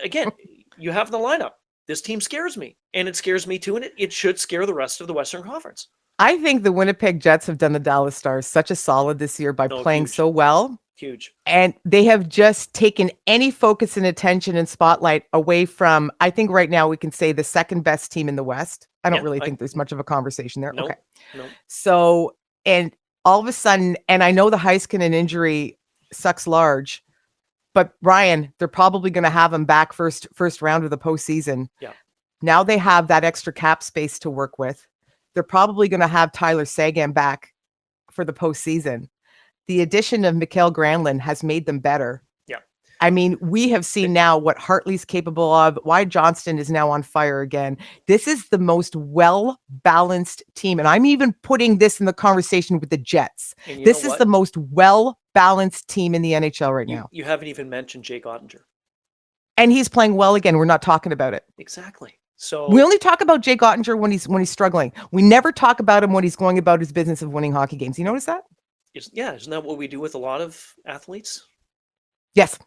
again, you have the lineup. This team scares me, and it scares me too, and it should scare the rest of the Western Conference. I think the Winnipeg Jets have done the Dallas Stars such a solid this year by playing so well. Huge. And they have just taken any focus and attention and spotlight away from, I think right now we can say, the second best team in the West. I don't really think there's much of a conversation there. Nope, okay. Nope. So, and all of a sudden, and I know the Heiskanen injury sucks large, but Ryan, they're probably going to have him back first round of the postseason. Yeah. Now they have that extra cap space to work with. They're probably going to have Tyler Seguin back for the postseason. The addition of Mikael Granlund has made them better. Yeah. I mean, we have seen now what Hartley's capable of, why Johnston is now on fire again. This is the most well-balanced team. And I'm even putting this in the conversation with the Jets. This is the most well-balanced team in the NHL right now. You haven't even mentioned Jake Ottinger. And he's playing well again. We're not talking about it. Exactly. So we only talk about Jake Ottinger when he's struggling. We never talk about him when he's going about his business of winning hockey games. You notice that? Isn't that what we do with a lot of athletes? Yes,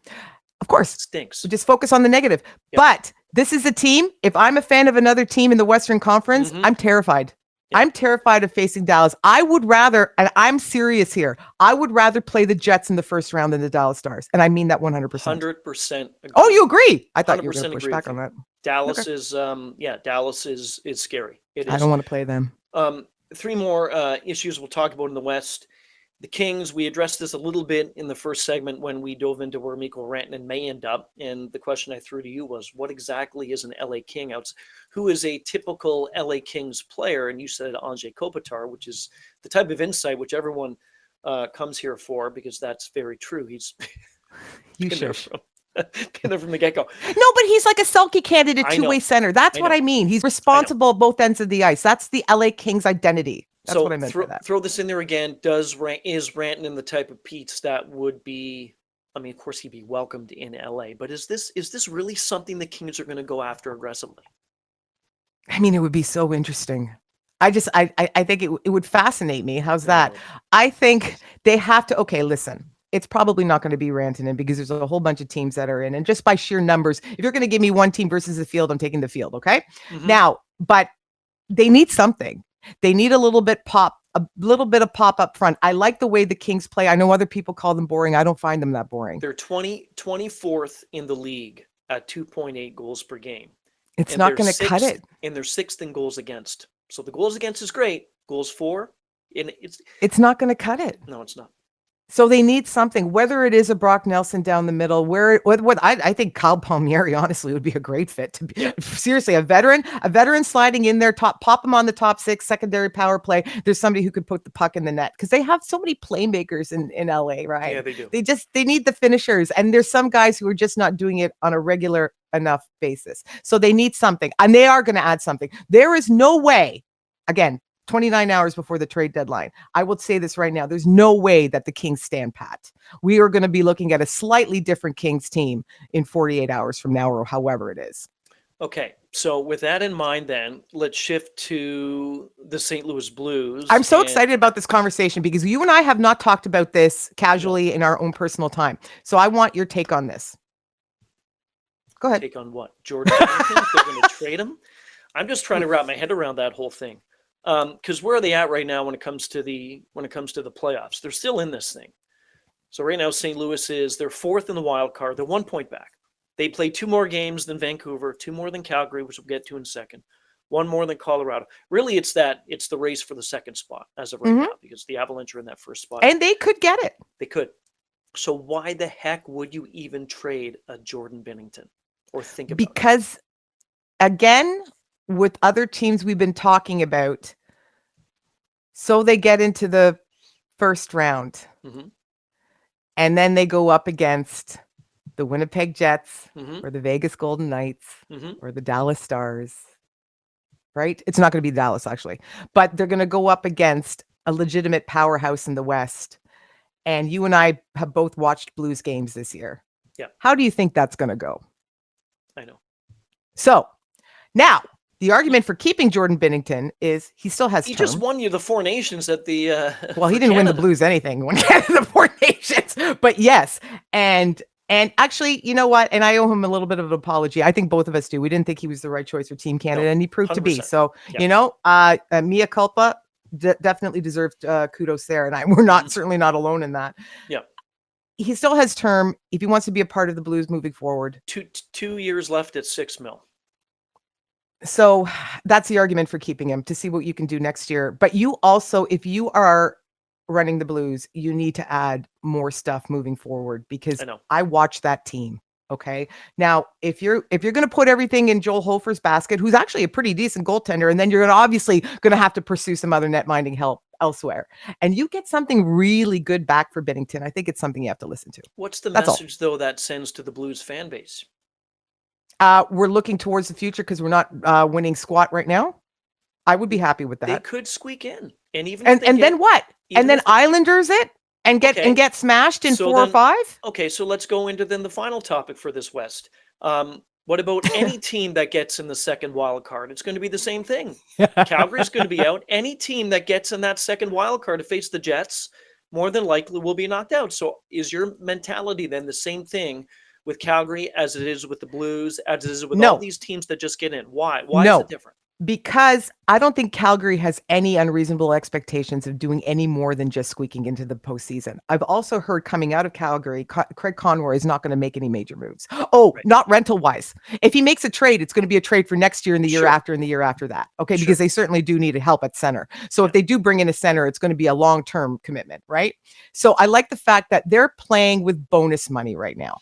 of course. It stinks. We just focus on the negative. Yep. But this is a team. If I'm a fan of another team in the Western Conference, I'm terrified. Yep. I'm terrified of facing Dallas. I would rather, and I'm serious here, I would rather play the Jets in the first round than the Dallas Stars. And I mean that 100%. 100% agree. Oh, you agree? I thought you were going to push back on that. Dallas is Dallas is scary. It is. I don't want to play them. Three more issues we'll talk about in the West. The Kings, we addressed this a little bit in the first segment when we dove into where Mikko Rantanen may end up. And the question I threw to you was, what exactly is an LA King? Who is a typical LA Kings player? And you said Anze Kopitar, which is the type of insight which everyone comes here for, because that's very true. He's been there from the get-go. No, but he's like a sulky candidate two-way center. That's what I mean. He's responsible both ends of the ice. That's the LA Kings identity. That's what I meant by that. Throw this in there again. Is Rantanen the type of Pete's that would be? I mean, of course, he'd be welcomed in LA. But is this really something the Kings are going to go after aggressively? I mean, it would be so interesting. I think it would fascinate me. How's that? I think they have to. Okay, listen. It's probably not going to be Rantanen because there's a whole bunch of teams that are in, and just by sheer numbers, if you're going to give me one team versus the field, I'm taking the field. Okay. Mm-hmm. Now, but they need something. They need a little bit of pop up front. I like the way the Kings play. I know other people call them boring. I don't find them that boring. They're 24th in the league at 2.8 goals per game. It's not going to cut it. And they're 6th in goals against. So the goals against is great. Goals for, and it's not going to cut it. No, it's not. So they need something, whether it is a Brock Nelson down the middle, I think Kyle Palmieri honestly would be a great fit to be seriously a veteran sliding in there, pop him on the top six, secondary power play. There's somebody who could put the puck in the net because they have so many playmakers in LA, right? Yeah, they do. They need the finishers, and there's some guys who are just not doing it on a regular enough basis. So they need something, and they are going to add something. There is no way, again, 29 hours before the trade deadline, I will say this right now, there's no way that the Kings stand pat. We are going to be looking at a slightly different Kings team in 48 hours from now, or however it is. Okay, so with that in mind, then, let's shift to the St. Louis Blues. I'm so excited about this conversation because you and I have not talked about this casually in our own personal time. So I want your take on this. Go ahead. Take on what? Jordan Binnington, if they're going to trade him? I'm just trying to wrap my head around that whole thing. Because where are they at right now when it comes to the playoffs? They're still in this thing. So right now, St. Louis they're 4th in the wild card. They're 1 point back. They play 2 more games than Vancouver, 2 more than Calgary, which we'll get to in a second, 1 more than Colorado. Really, it's the race for the second spot as of right now, because the Avalanche are in that first spot. And they could get it. They could. So why the heck would you even trade a Jordan Binnington or think about it? Because again, with other teams we've been talking about, so they get into the first round. Mm-hmm. And then they go up against the Winnipeg Jets Mm-hmm. or the Vegas Golden Knights Mm-hmm. or the Dallas Stars, right? It's not going to be Dallas, actually. But they're going to go up against a legitimate powerhouse in the West. And you and I have both watched Blues games this year. Yeah. How do you think that's going to go? I know. So now the argument for keeping Jordan Binnington is he still has He term. just won you the Four Nations at the Well, he for didn't win the Canada. Blues anything when Canada the Four Nations. But yes. And actually, you know what? And I owe him a little bit of an apology. I think both of us do. We didn't think he was the right choice for Team Canada, No, and he proved to be. 100%. So, Yeah. Mea culpa definitely deserves kudos there. And we're not certainly not alone in that. Yeah. He still has term if he wants to be a part of the Blues moving forward. 2 years left at $6 million. So that's the argument for keeping him, to see what you can do next year. But you also, if you are running the Blues, you need to add more stuff moving forward, because I watch that team. Okay. Now, if you're going to put everything in Joel Hofer's basket, who's actually a pretty decent goaltender, and then you're obviously going to have to pursue some other net minding help elsewhere, and you get something really good back for Binnington, I think it's something you have to listen to. What's the message though that sends to the Blues fan base? We're looking towards the future because we're not winning squat right now. I would be happy with that. They could squeak in, and even then what? And then Islanders it and get smashed in 4 or 5. Okay, so let's go into then the final topic for this West. What about any team that gets in the second wild card? It's going to be the same thing. Calgary's going to be out. Any team that gets in that second wild card to face the Jets more than likely will be knocked out. So is your mentality then the same thing with Calgary as it is with the Blues, as it is with all these teams that just get in? Why? Why is it different? Because I don't think Calgary has any unreasonable expectations of doing any more than just squeaking into the postseason. I've also heard coming out of Calgary, Craig Conroy is not going to make any major moves. Not rental wise. If he makes a trade, it's going to be a trade for next year and the year after and the year after that. Okay. Because they certainly do need help at center. So if they do bring in a center, it's going to be a long-term commitment. Right. So I like the fact that they're playing with bonus money right now,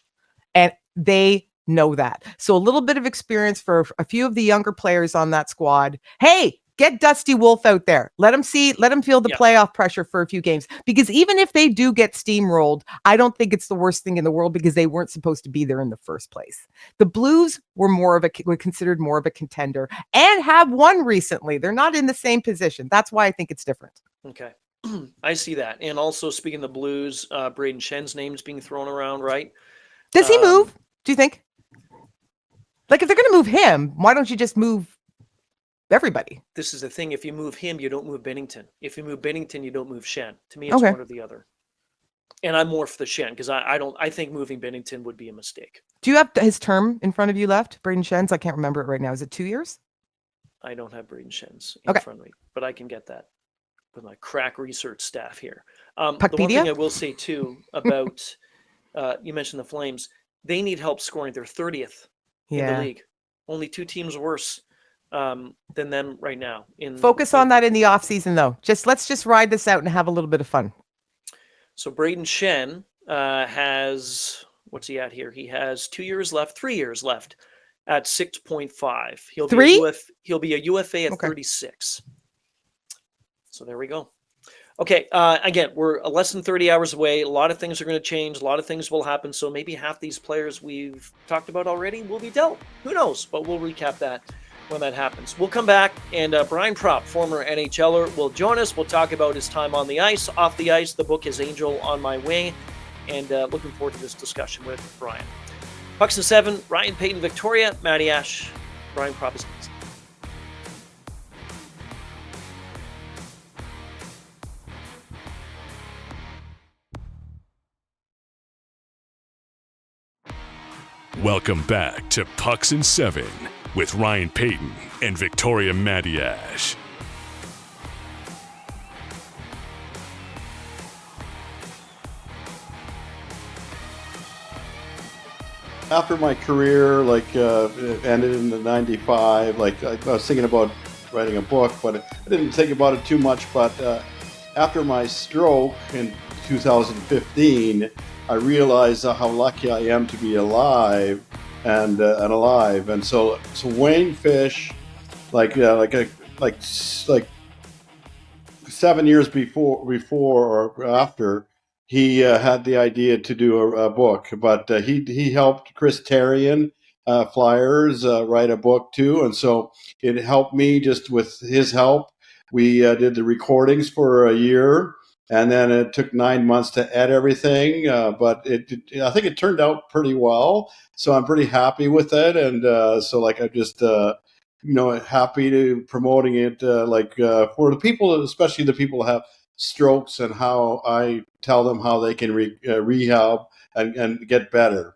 and they know that. So a little bit of experience for a few of the younger players on that squad. Hey, get Dusty Wolf out there. Let him feel the playoff pressure for a few games, because even if they do get steamrolled, I don't think it's the worst thing in the world, because they weren't supposed to be there in the first place. The Blues were considered more of a contender and have won recently. They're not in the same position. That's why I think it's different. Okay. I see that. And also, speaking of the Blues, Braden Shen's name's being thrown around, right? Does he move? Do you think? Like, if they're going to move him, why don't you just move everybody? This is the thing. If you move him, you don't move Binnington. If you move Binnington, you don't move Shen. To me, it's one or the other. And I'm more for the Shen, because I think moving Binnington would be a mistake. Do you have his term in front of you left, Braden Shen's? I can't remember it right now. Is it 2 years? I don't have Braden Shen's in front of me, but I can get that with my crack research staff here. The one thing I will say, too, about, you mentioned the Flames, they need help scoring. They're 30th. In the league. Only 2 teams worse than them right now. Focus on that in the offseason, though. Let's just ride this out and have a little bit of fun. So Braden Shen has, what's he at here? He has 3 years left at 6.5. He'll be a UFA at 36. So there we go. Okay, again, we're less than 30 hours away. A lot of things are going to change. A lot of things will happen. So maybe half these players we've talked about already will be dealt. Who knows? But we'll recap that when that happens. We'll come back, and Brian Propp, former NHLer, will join us. We'll talk about his time on the ice, off the ice. The book is Angel on My Wing, and looking forward to this discussion with Brian. Pucks and 7, Ryan, Paton, Victoria, Matiash, Brian Propp is next. Welcome back to Pucks and 7 with Ryan Paton and Victoria Matiash. After my career, ended in the 95, I was thinking about writing a book, but I didn't think about it too much. But after my stroke in 2015, I realized how lucky I am to be alive and alive. And so Wayne Fish, like 7 years before or after, he had the idea to do a book, but he helped Chris Terrian, Flyers, write a book too, and so it helped me just with his help. We did the recordings for a year, and then it took 9 months to edit everything, but I think it turned out pretty well, so I'm pretty happy with it, and so like I just happy to promoting it, for the people, especially the people who have strokes, and how I tell them how they can rehab and get better.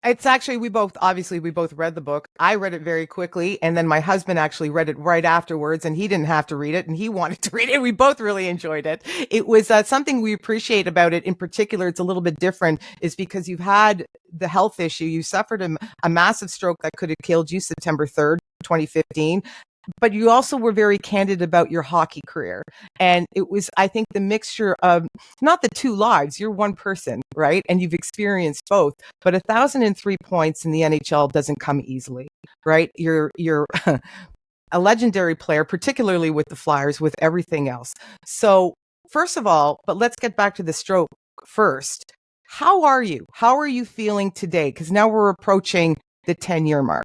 It's actually, we both read the book. I read it very quickly, and then my husband actually read it right afterwards, and he didn't have to read it, and he wanted to read it. We both really enjoyed it. It was something we appreciate about it. In particular, it's a little bit different, is because you've had the health issue. You suffered a massive stroke that could have killed you September 3rd, 2015. But you also were very candid about your hockey career. And it was, I think, the mixture of not the two lives. You're one person, right? And you've experienced both. But 1,003 points in the NHL doesn't come easily, right? You're a legendary player, particularly with the Flyers, with everything else. So first of all, but let's get back to the stroke first. How are you? How are you feeling today? Because now we're approaching the 10-year mark.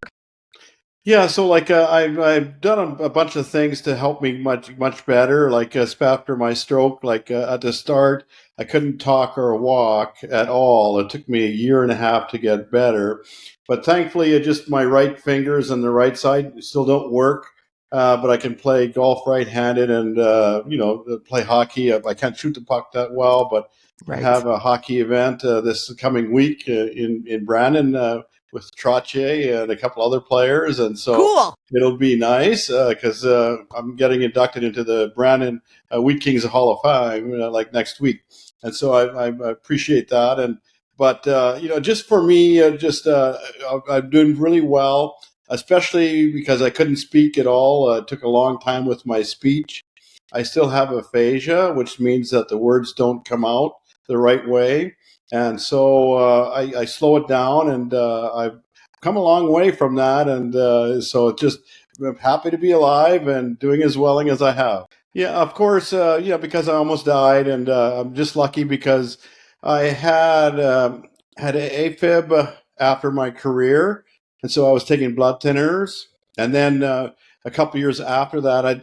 Yeah, so like I've done a bunch of things to help me much better. Like after my stroke, like at the start, I couldn't talk or walk at all. It took me a year and a half to get better, but thankfully, it just my right fingers on the right side still don't work. But I can play golf right-handed and play hockey. I can't shoot the puck that well, but I have a hockey event this coming week in Brandon. With Trottier and a couple other players, and so cool. It'll be nice because I'm getting inducted into the Brandon Wheat Kings Hall of Fame like next week, and so I appreciate that. But just for me, I'm doing really well, especially because I couldn't speak at all. It took a long time with my speech. I still have aphasia, which means that the words don't come out the right way. And so I slow it down, and I've come a long way from that. And so it's just, I'm happy to be alive and doing as well as I have. Yeah, of course, because I almost died, and I'm just lucky because I had AFib after my career, and so I was taking blood thinners. And then a couple years after that, I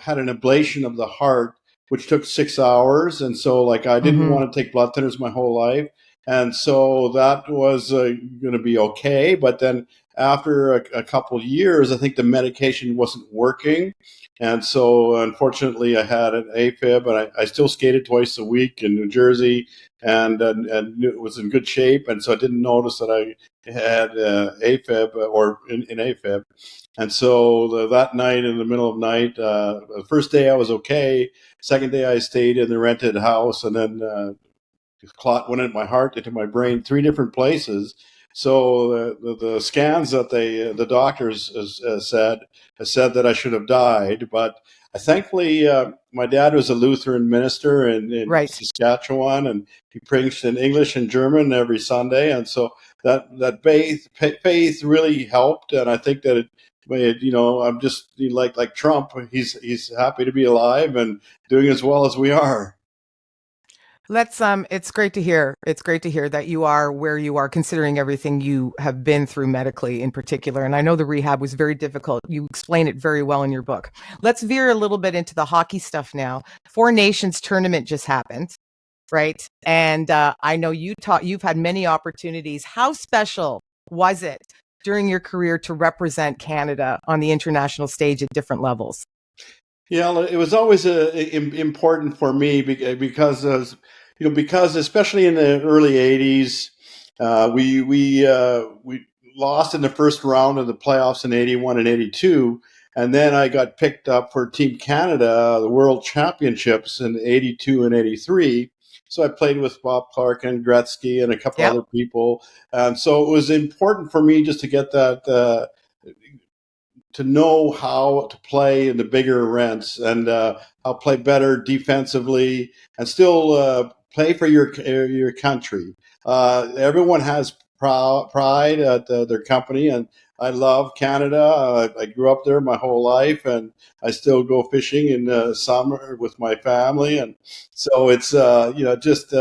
had an ablation of the heart, which took 6 hours. And so like I didn't want to take blood thinners my whole life. And so that was going to be okay. But then after a couple years, I think the medication wasn't working. And so unfortunately I had an AFib, and I still skated twice a week in New Jersey, and it was in good shape. And so I didn't notice that I had AFib or in AFib. And so that night, in the middle of the night, the first day I was okay. Second day I stayed in the rented house, and then clot went into my heart, into my brain, 3 different places. So the scans that the doctors said that I should have died. But thankfully, my dad was a Lutheran minister in Saskatchewan, and he preached in English and German every Sunday. And so that faith really helped. And I think that I'm just like Trump. He's happy to be alive and doing as well as we are. It's great to hear. It's great to hear that you are where you are, considering everything you have been through medically in particular. And I know the rehab was very difficult. You explain it very well in your book. Let's veer a little bit into the hockey stuff now. 4 Nations tournament just happened, right? And I know you've had many opportunities. How special was it during your career to represent Canada on the international stage at different levels? Yeah, it was always important for me because especially in the early '80s, we lost in the first round of the playoffs in '81 and '82, and then I got picked up for Team Canada, the World Championships in '82 and '83. So I played with Bob Clark and Gretzky and a couple other people, and so it was important for me just to get that. To know how to play in the bigger rents, and how play better defensively, and still play for your country. Everyone has pride at their company, and I love Canada. I grew up there my whole life, and I still go fishing in the summer with my family, and so it's just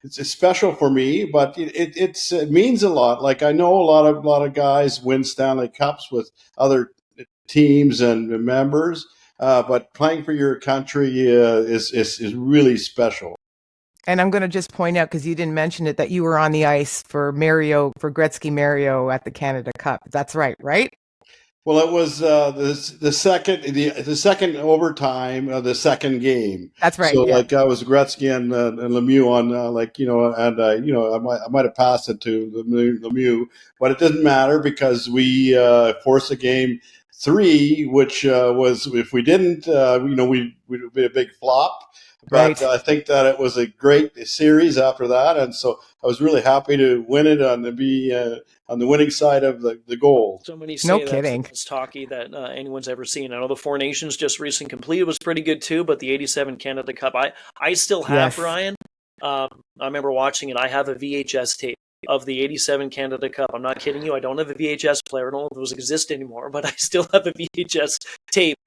it's special for me. But it means a lot. Like I know a lot of guys win Stanley Cups with other teams and members, but playing for your country is really special. And I'm going to just point out, because you didn't mention it, that you were on the ice for Gretzky Mario at the Canada Cup. That's right? Well, it was the second overtime of the second game. That's right. So Yeah. like I was Gretzky and Lemieux on I might have passed it to Lemieux, but it didn't matter because we forced a game 3, which was if we didn't, we'd be a big flop. But Right. I think that it was a great series after that, and so I was really happy to win it and to be on the winning side of the goal. So many say No that's kidding. the best hockey that anyone's ever seen. I know the Four Nations just recently completed was pretty good too, but the '87 Canada Cup, I still have, Yes. Brian. I remember watching it. I have a VHS tape of the '87 Canada Cup. I'm not kidding you. I don't have a VHS player. I don't know if those exist anymore, but I still have a VHS tape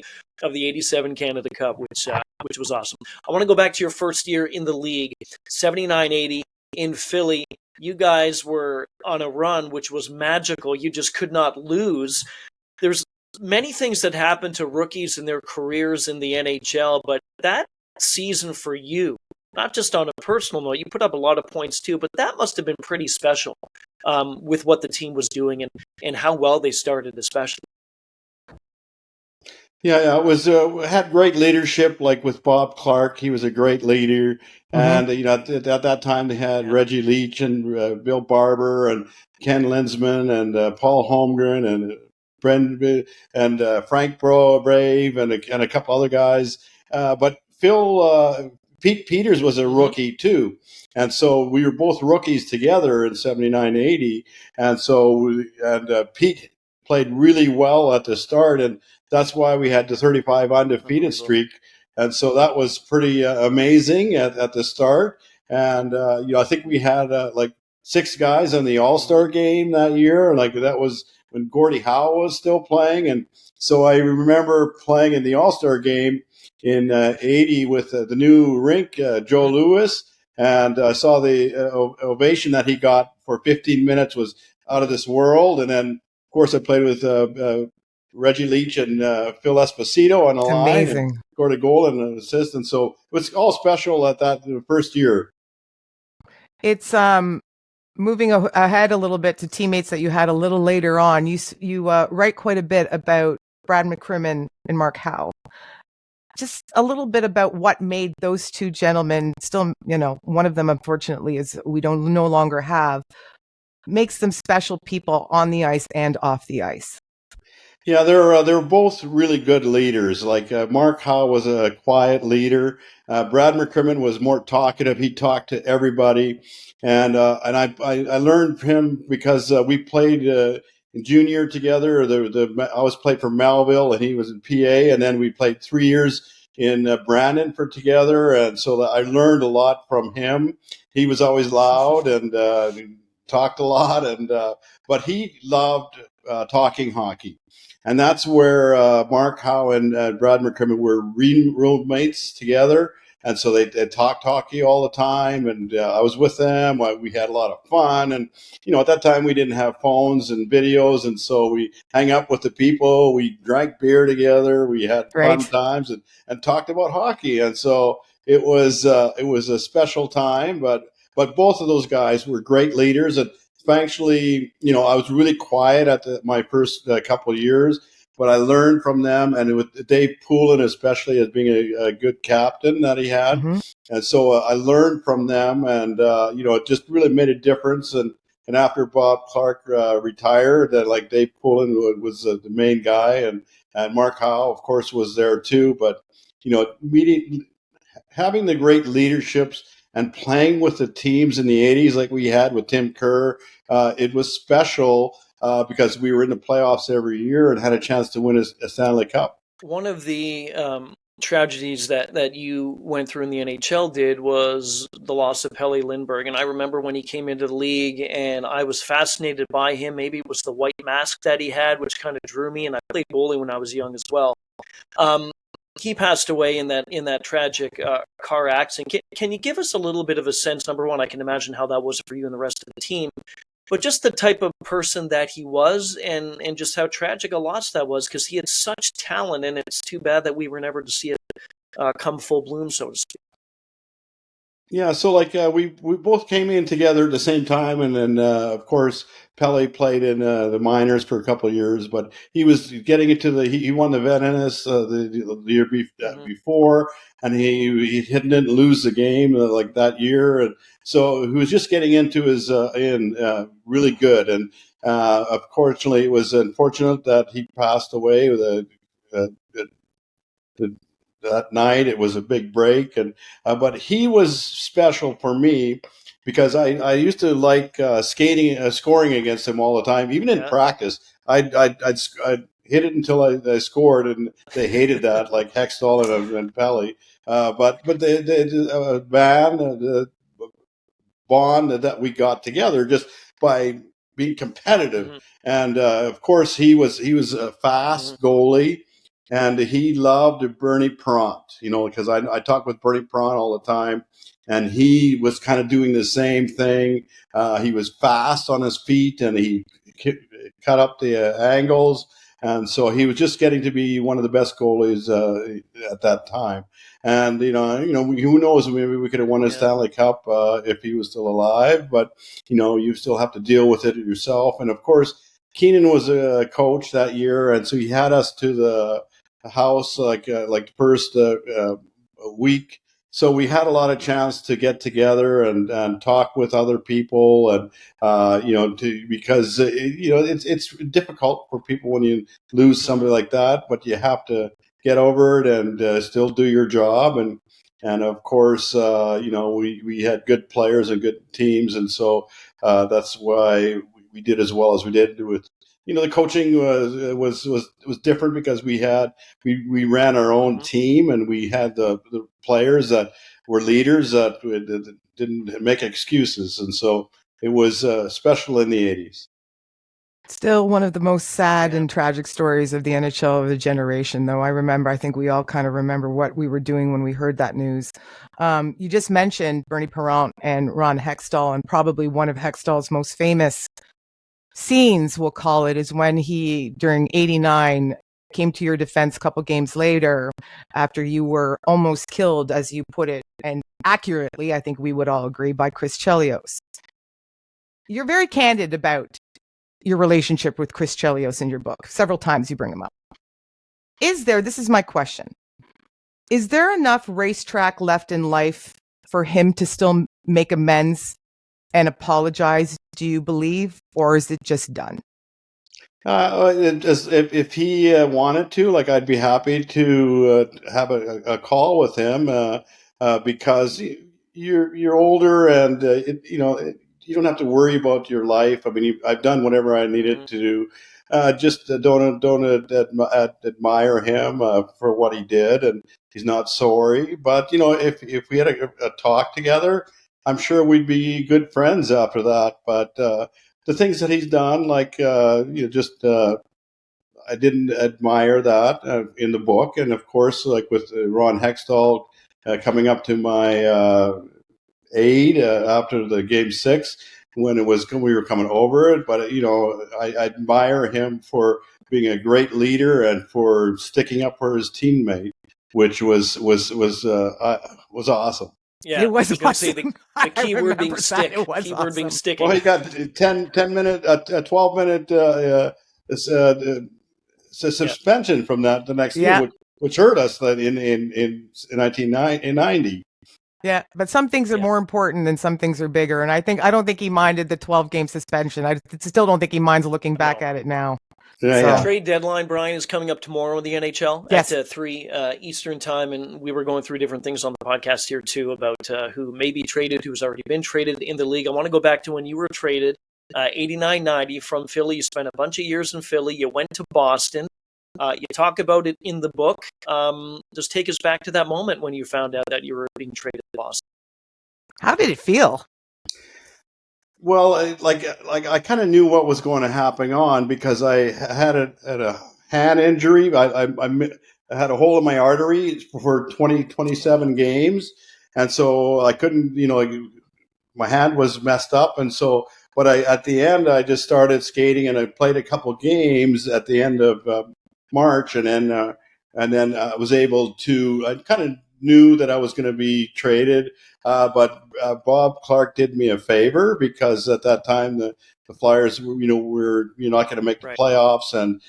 of the '87 Canada Cup, which was awesome. I want to go back to your first year in the league, 79-80 in Philly. You guys were on a run which was magical. You just could not lose. There's many things that happen to rookies in their careers in the NHL, but that season for you, not just on a personal note, you put up a lot of points too, but that must have been pretty special with what the team was doing and how well they started, especially. Yeah, it was had great leadership, like with Bob Clark. He was a great leader, and at that time they had Reggie Leach and Bill Barber and Ken Linsman and Paul Holmgren and Brendan and Frank Brave and a couple other guys. But Pete Peters was a rookie too, and so we were both rookies together in 79-80, and so Pete played really well at the start, and that's why we had the 35 undefeated streak. And so that was pretty amazing at the start. And, I think we had like 6 guys on the All-Star game that year. And like that was when Gordie Howe was still playing. And so I remember playing in the All-Star game in 80 with the new rink, Joe Louis. And I saw the ovation that he got for 15 minutes was out of this world. And then, of course, I played with Reggie Leach and Phil Esposito on the line. Amazing. And scored a goal and an assist. And so it was all special at that first year. It's moving ahead a little bit to teammates that you had a little later on. You write quite a bit about Brad McCrimmon and Mark Howe. Just a little bit about what made those two gentlemen, still, one of them, unfortunately, is we don't no longer have, makes them special people on the ice and off the ice. Yeah, they're both really good leaders. Like Mark Howe was a quiet leader. Brad McCrimmon was more talkative. He talked to everybody, and I learned from him because we played in junior together. I was played for Melville, and he was in PA, and then we played 3 years in Brandon together, and so I learned a lot from him. He was always loud and talked a lot, but he loved talking hockey. And that's where Mark Howe and Brad McCrimmon were roommates together. And so they talked hockey all the time. And I was with them. We had a lot of fun. And, at that time we didn't have phones and videos. And so we hang up with the people. We drank beer together. We had fun times and talked about hockey. And so it was a special time. But both of those guys were great leaders. And thankfully, I was really quiet at my first couple of years, but I learned from them, and with Dave Poulin, especially as being a good captain that he had. Mm-hmm. And so I learned from them, and, it just really made a difference. And after Bob Clark retired, like Dave Poulin was the main guy, and Mark Howe, of course, was there too. But, having the great leaderships and playing with the teams in the 80s like we had with Tim Kerr, it was special because we were in the playoffs every year and had a chance to win a Stanley Cup. One of the tragedies that you went through in the NHL did was the loss of Pelle Lindbergh. And I remember when he came into the league, and I was fascinated by him. Maybe it was the white mask that he had, which kind of drew me. And I played goalie when I was young as well. He passed away in that tragic car accident. Can you give us a little bit of a sense? Number one, I can imagine how that was for you and the rest of the team, but just the type of person that he was, and just how tragic a loss that was, because he had such talent, and it's too bad that we were never to see it come full bloom, so to speak. Yeah, so like we both came in together at the same time, and then of course Pele played in the minors for a couple of years, but he was getting into he won the Venenis the year before, and he didn't lose the game like that year, and so he was just getting into his really good, and unfortunately it was unfortunate that he passed away with that night. It was a big break, and but he was special for me because I used to like skating, scoring against him all the time, even in practice. I'd hit it until I scored, and they hated that, like Hextall and Pelle. But the bond that we got together just by being competitive, and of course he was a fast goalie. And he loved Bernie Propp, because I talk with Bernie Propp all the time, and he was kind of doing the same thing. He was fast on his feet, and he cut up the angles, and so he was just getting to be one of the best goalies at that time. And who knows? Maybe we could have won a Stanley Cup if he was still alive. But you still have to deal with it yourself. And of course, Keenan was a coach that year, and so he had us to the house like the first week, so we had a lot of chance to get together and talk with other people, and because it's difficult for people when you lose somebody like that, but you have to get over it and still do your job, and of course we had good players and good teams, and so that's why we did as well as we did with. The coaching was different because we ran our own team, and we had the players that were leaders that didn't make excuses, and so it was special in the 80s. Still one of the most sad and tragic stories of the NHL of the generation, though. I think we all kind of remember what we were doing when we heard that news. You just mentioned Bernie Parent and Ron Hextall, and probably one of Hextall's most famous scenes, we'll call it, is when he, during 89, came to your defense a couple games later after you were almost killed, as you put it, and accurately, I think we would all agree, by Chris Chelios. You're very candid about your relationship with Chris Chelios in your book. Several times you bring him up. This is my question, is there enough racetrack left in life for him to still make amends and apologize, do you believe, or is it just done? If he wanted to, I'd be happy to have a call with him because you're older, and you don't have to worry about your life. I mean, I've done whatever I needed to do. Just don't admire him for what he did, and he's not sorry. But if we had a talk together, I'm sure we'd be good friends after that. But the things that he's done, I didn't admire that in the book. And of course, with Ron Hextall coming up to my aid after the game 6, when we were coming over it. But I admire him for being a great leader and for sticking up for his teammate, which was awesome. Yeah, it was awesome. Say the key word being stick. Keyword being sticking. Well, he got 10-minute, 12-minute suspension from that the next year, which hurt us in 1990. Yeah, but some things are more important and some things are bigger. And I don't think he minded the 12-game suspension. I still don't think he minds looking back at it now. The trade deadline, Brian, is coming up tomorrow in the NHL at 3 Eastern time, and we were going through different things on the podcast here too about who may be traded, who's already been traded in the league. I want to go back to when you were traded, 89-90 from Philly. You spent a bunch of years in Philly. You went to Boston. You talk about it in the book. Just take us back to that moment when you found out that you were being traded to Boston. How did it feel? Well, I kind of knew what was going to happen on because I had a hand injury. I had a hole in my artery for 27 games, and so I couldn't, my hand was messed up, and so. But at the end, I just started skating, and I played a couple games at the end of March, and then I was able to. I kind of knew that I was going to be traded, but Bob Clarke did me a favor because at that time the Flyers, were not going to make the playoffs, and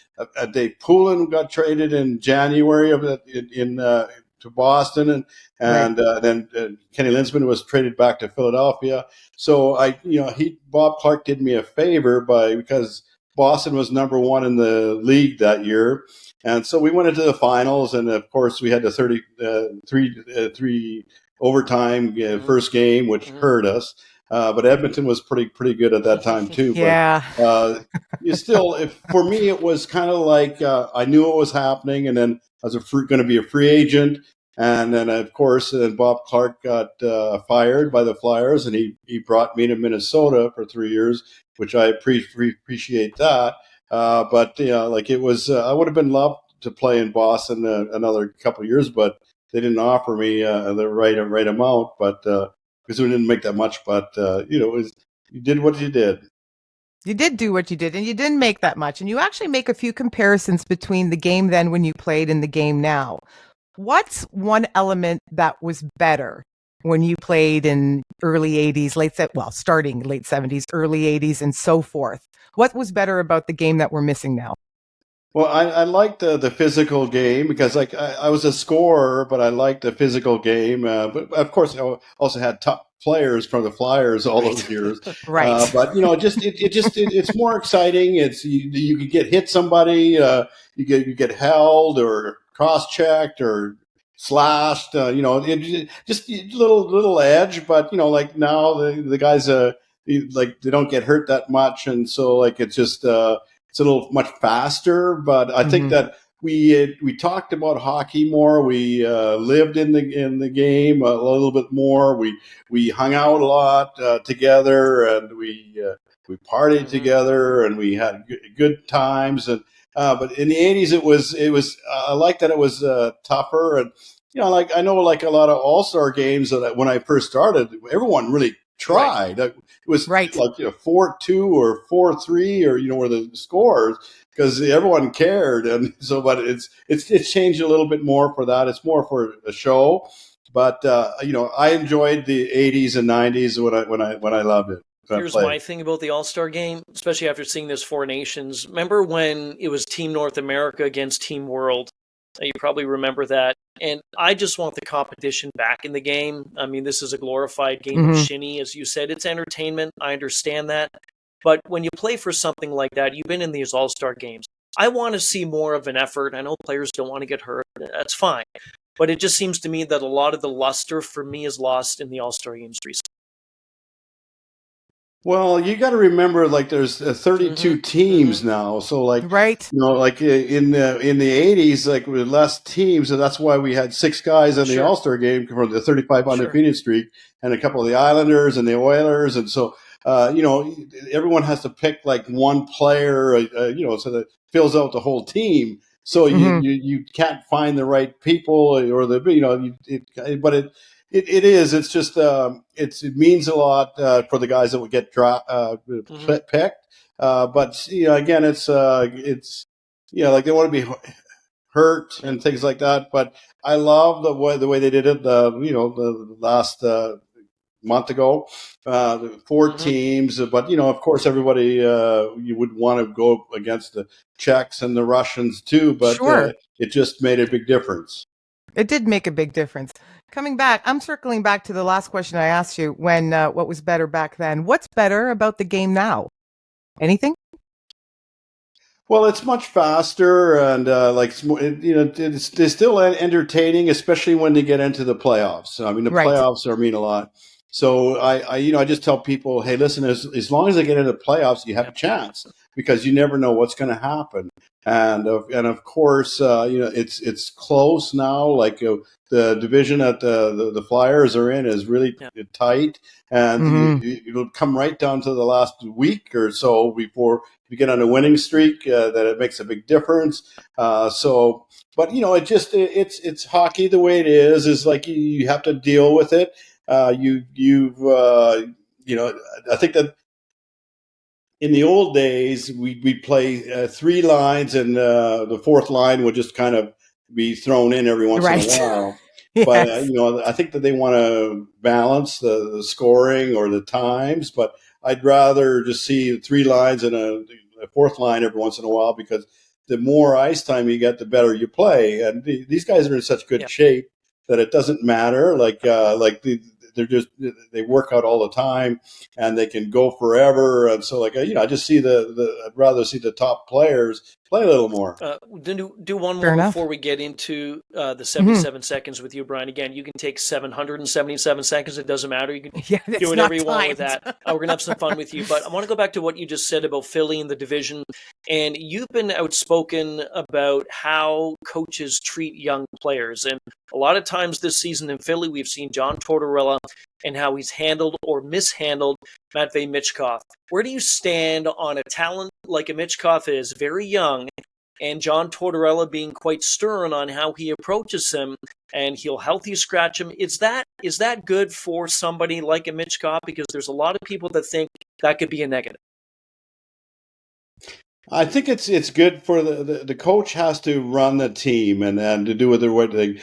Dave Poulin got traded in January to Boston, and then Kenny Linsman was traded back to Philadelphia. So Bob Clarke did me a favor because Boston was number one in the league that year. And so we went into the finals, and of course we had the 33 overtime first game, which hurt us. But Edmonton was pretty good at that time too. Yeah. But for me, it was kind of like I knew what was happening, and then I was going to be a free agent. And then, of course, Bob Clarke got fired by the Flyers, and he brought me to Minnesota for 3 years, which I appreciate that. But it was, I would have been loved to play in Boston another couple of years, but they didn't offer me the right amount. But because we didn't make that much, but you did what you did. You did do what you did, and you didn't make that much. And you actually make a few comparisons between the game then when you played and the game now. What's one element that was better when you played in early 80s, starting late 70s, early 80s, and so forth? What was better about the game that we're missing now? Well, I liked the physical game because I was a scorer, but I liked the physical game. But of course, I also had top players from the Flyers all those years. Right. But it's more exciting. It's you could hit somebody, you get held or cross-checked or slashed. Just a little edge. But now the guys they don't get hurt that much, and so it's just. It's a little much faster, but I think that we talked about hockey more. We lived in the game a little bit more. We hung out a lot together, and we partied together, and we had good times. And but in the 80s, it was I like that it was tougher, and I know a lot of All-Star games that when I first started, everyone really tried. It was 4-2 or 4-3 or where the scores because everyone cared, and so but it's changed a little bit more for that. It's more for a show, but I enjoyed the 80s and 90s when I loved it. Here's my thing about the All-Star game, especially after seeing this Four Nations. Remember when it was Team North America against Team World? You probably remember that. And I just want the competition back in the game. I mean, this is a glorified game of shinny. As you said, it's entertainment. I understand that. But when you play for something like that, you've been in these all-star games. I want to see more of an effort. I know players don't want to get hurt. That's fine. But it just seems to me that a lot of the luster for me is lost in the all-star games recently. Well, you got to remember, there's 32 teams now, so in the 80s, with less teams, and that's why we had 6 guys in the All-Star game from the 35 undefeated streak, and a couple of the Islanders and the Oilers, and so everyone has to pick one player, so that fills out the whole team. So you can't find the right people or but it is. It's just it means a lot for the guys that would get picked. But again, it's they want to be hurt and things like that. But I love the way they did it. The last month ago, 4 teams. But of course, everybody you would want to go against the Czechs and the Russians too. But it just made a big difference. It did make a big difference. Coming back, I'm circling back to the last question I asked you when what was better back then. What's better about the game now? Anything? Well, it's much faster and it's still entertaining, especially when they get into the playoffs. I mean, the playoffs mean a lot. So I just tell people, hey, listen, as long as they get into the playoffs, you have a chance, because you never know what's going to happen. And of course, it's close now. Like the division that the Flyers are in is really tight, and it'll come right down to the last week or so before you get on a winning streak. That it makes a big difference. But it's hockey the way it is like you have to deal with it. I think that in the old days we'd play three lines, and the fourth line would just kind of be thrown in every once in a while. Yes. But I think that they want to balance the scoring or the times. But I'd rather just see three lines and a fourth line every once in a while, because the more ice time you get, the better you play. And these guys are in such good shape that it doesn't matter. They work out all the time, and they can go forever. And so, I just see I'd rather see the top players play a little more. Do one more before we get into the 77 seconds with you, Brian. Again, you can take 777 seconds. It doesn't matter. You can do whatever you want with that. We're going to have some fun with you. But I want to go back to what you just said about Philly and the division. And you've been outspoken about how coaches treat young players. And a lot of times this season in Philly, we've seen John Tortorella and how he's handled or mishandled Matvei Michkov. Where do you stand on a talent like a Michkov is, very young, and John Tortorella being quite stern on how he approaches him, and he'll healthy scratch him? Is that good for somebody like a Michkov? Because there's a lot of people that think that could be a negative. I think it's good for the coach has to run the team and to do with the right thing.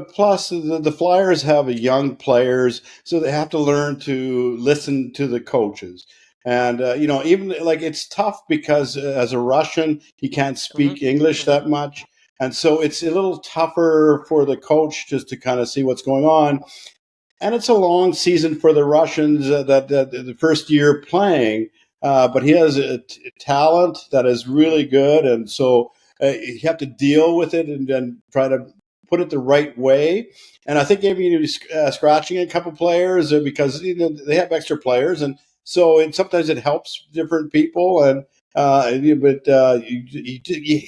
Plus, the Flyers have young players, so they have to learn to listen to the coaches. And even it's tough because as a Russian, he can't speak English that much, and so it's a little tougher for the coach just to kind of see what's going on. And it's a long season for the Russians that the first year playing. But he has a talent that is really good, and so you have to deal with it and then try to put it the right way. And I think maybe scratching a couple players because they have extra players, and so sometimes it helps different people. You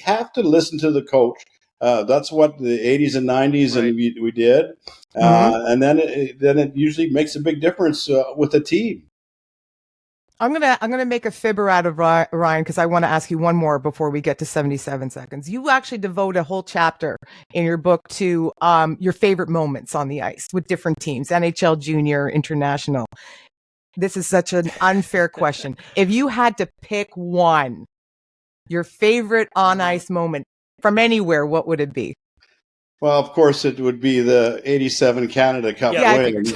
have to listen to the coach. That's what the 80s and 90s and we did, and then it usually makes a big difference with the team. I'm gonna make a fibber out of Ryan because I want to ask you one more before we get to 77 seconds. You actually devote a whole chapter in your book to your favorite moments on the ice with different teams, NHL, junior, international. This is such an unfair question. If you had to pick one, your favorite on ice moment from anywhere, what would it be? Well, of course, it would be the '87 Canada Cup win,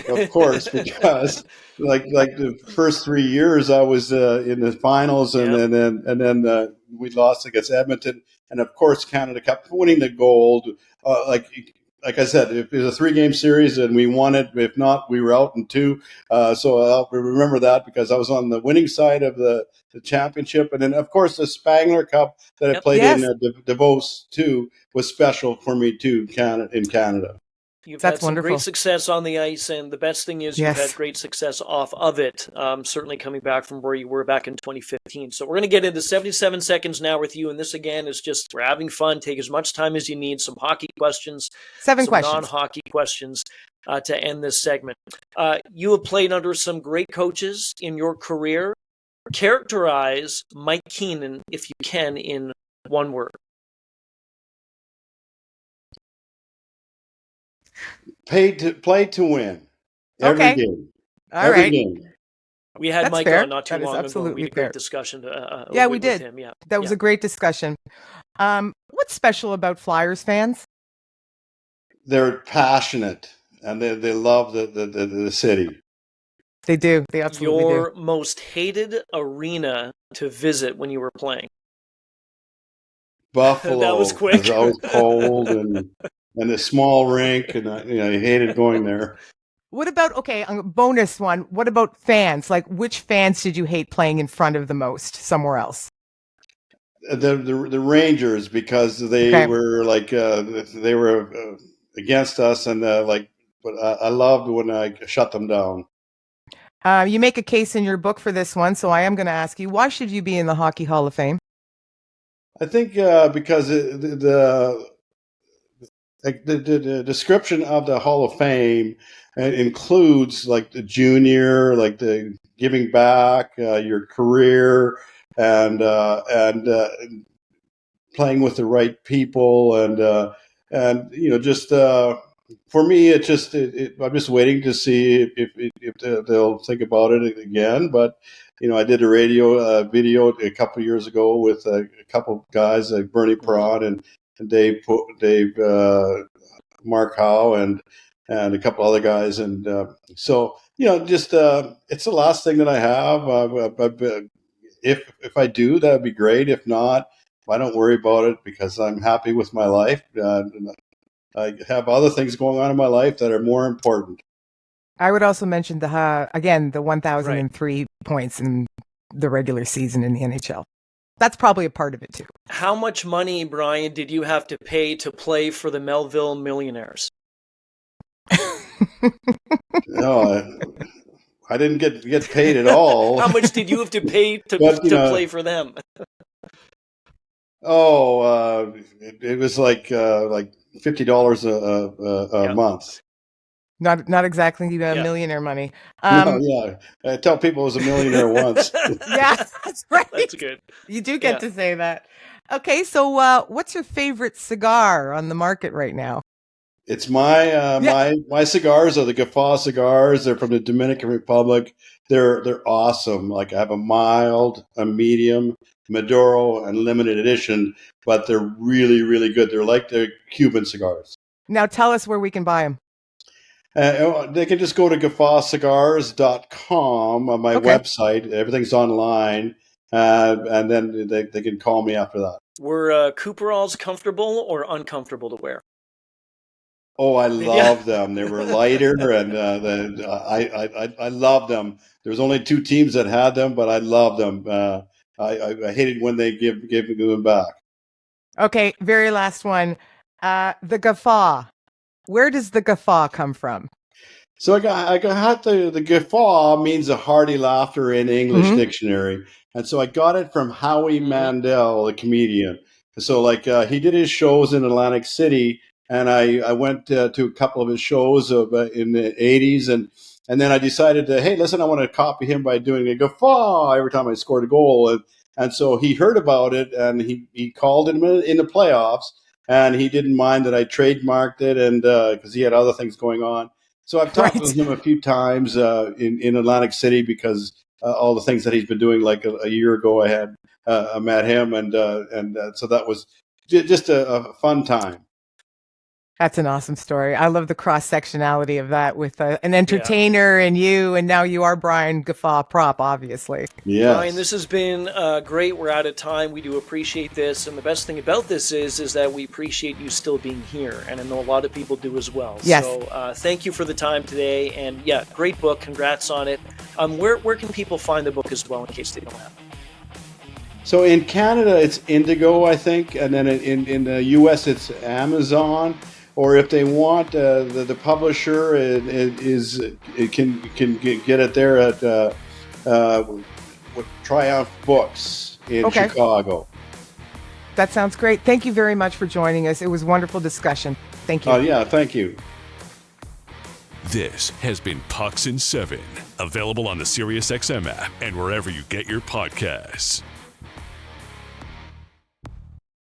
of course, because like the first 3 years I was in the finals, and then we lost against Edmonton, and of course Canada Cup, winning the gold. Like I said, if it was a 3-game series and we won it, if not, we were out in 2. So I'll remember that because I was on the winning side of the championship. And then, of course, the Spangler Cup that I played in Davos, too, was special for me, too, in Canada. You've had some great success on the ice, and the best thing is you've had great success off of it, certainly coming back from where you were back in 2015. So we're going to get into 77 seconds now with you, and this, again, is just we're having fun. Take as much time as you need. Some hockey questions, some non-hockey questions to end this segment. You have played under some great coaches in your career. Characterize Mike Keenan, if you can, in one word. Play to win. Every game. Every game. We had Mike on not too long ago. We had a great discussion we did. With him. Yeah. That was a great discussion. What's special about Flyers fans? They're passionate, and they love the city. They do. They absolutely do. Your most hated arena to visit when you were playing? Buffalo. That was quick. It was always cold and a small rink, and I hated going there. What about, bonus one, what about fans? Like, which fans did you hate playing in front of the most somewhere else? The Rangers, because they were against us, and I loved when I shut them down. You make a case in your book for this one, so I am going to ask you, why should you be in the Hockey Hall of Fame? I think because the description of the Hall of Fame includes like the junior, like the giving back, your career, and playing with the right people, and just for me, I'm just waiting to see if they'll think about it again. But I did a radio video a couple of years ago with a couple of guys like Bernie Propp and Dave Mark Howe and a couple other guys, and so just it's the last thing that I have. If I do, that'd be great. If not, I don't worry about it because I'm happy with my life. I have other things going on in my life that are more important. I would also mention the 1,003 points in the regular season in the NHL. That's probably a part of it too. How much money, Brian, did you have to pay to play for the Melville Millionaires? No, I didn't get paid at all. How much did you have to pay to play for them? It was like $50 a month. Not exactly millionaire money. I tell people I was a millionaire once. Yeah, that's right. That's good. You do get to say that. Okay, so what's your favorite cigar on the market right now? It's my cigars are the Gaffa cigars. They're from the Dominican Republic. They're awesome. Like I have a mild, a medium, Maduro, and limited edition, but they're really, really good. They're like the Cuban cigars. Now tell us where we can buy them. They can just go to gaffacigars.com on my website. Everything's online, and then they can call me after that. Were Cooperalls comfortable or uncomfortable to wear? Oh, I love them. They were lighter, and I love them. There was only 2 teams that had them, but I love them. I hated when they gave them back. Okay, very last one. The Gaffa. Where does the Gaffa come from? So I got the Gaffa means a hearty laughter in English dictionary, and so I got it from Howie Mandel, the comedian. So he did his shows in Atlantic City. And I went to a couple of his shows in the 80s, and then I decided I want to copy him by doing a guffaw every time I scored a goal. And so he heard about it, and he called him in the playoffs, and he didn't mind that I trademarked it, and because he had other things going on. So I've talked with him a few times in Atlantic City because all the things that he's been doing. Like a year ago, I met him, and so that was just a fun time. That's an awesome story. I love the cross-sectionality of that with an entertainer and you, and now you are Brian Gaffa Propp, obviously. Yeah. Brian, this has been great. We're out of time. We do appreciate this. And the best thing about this is that we appreciate you still being here. And I know a lot of people do as well. Yes. So thank you for the time today. And great book. Congrats on it. Where can people find the book as well in case they don't have it? So in Canada, it's Indigo, I think. And then in the U.S., it's Amazon. Or if they want, the publisher can get it there at Triumph Books in Chicago. That sounds great. Thank you very much for joining us. It was a wonderful discussion. Thank you. Thank you. This has been Pucks in 7, available on the SiriusXM app and wherever you get your podcasts.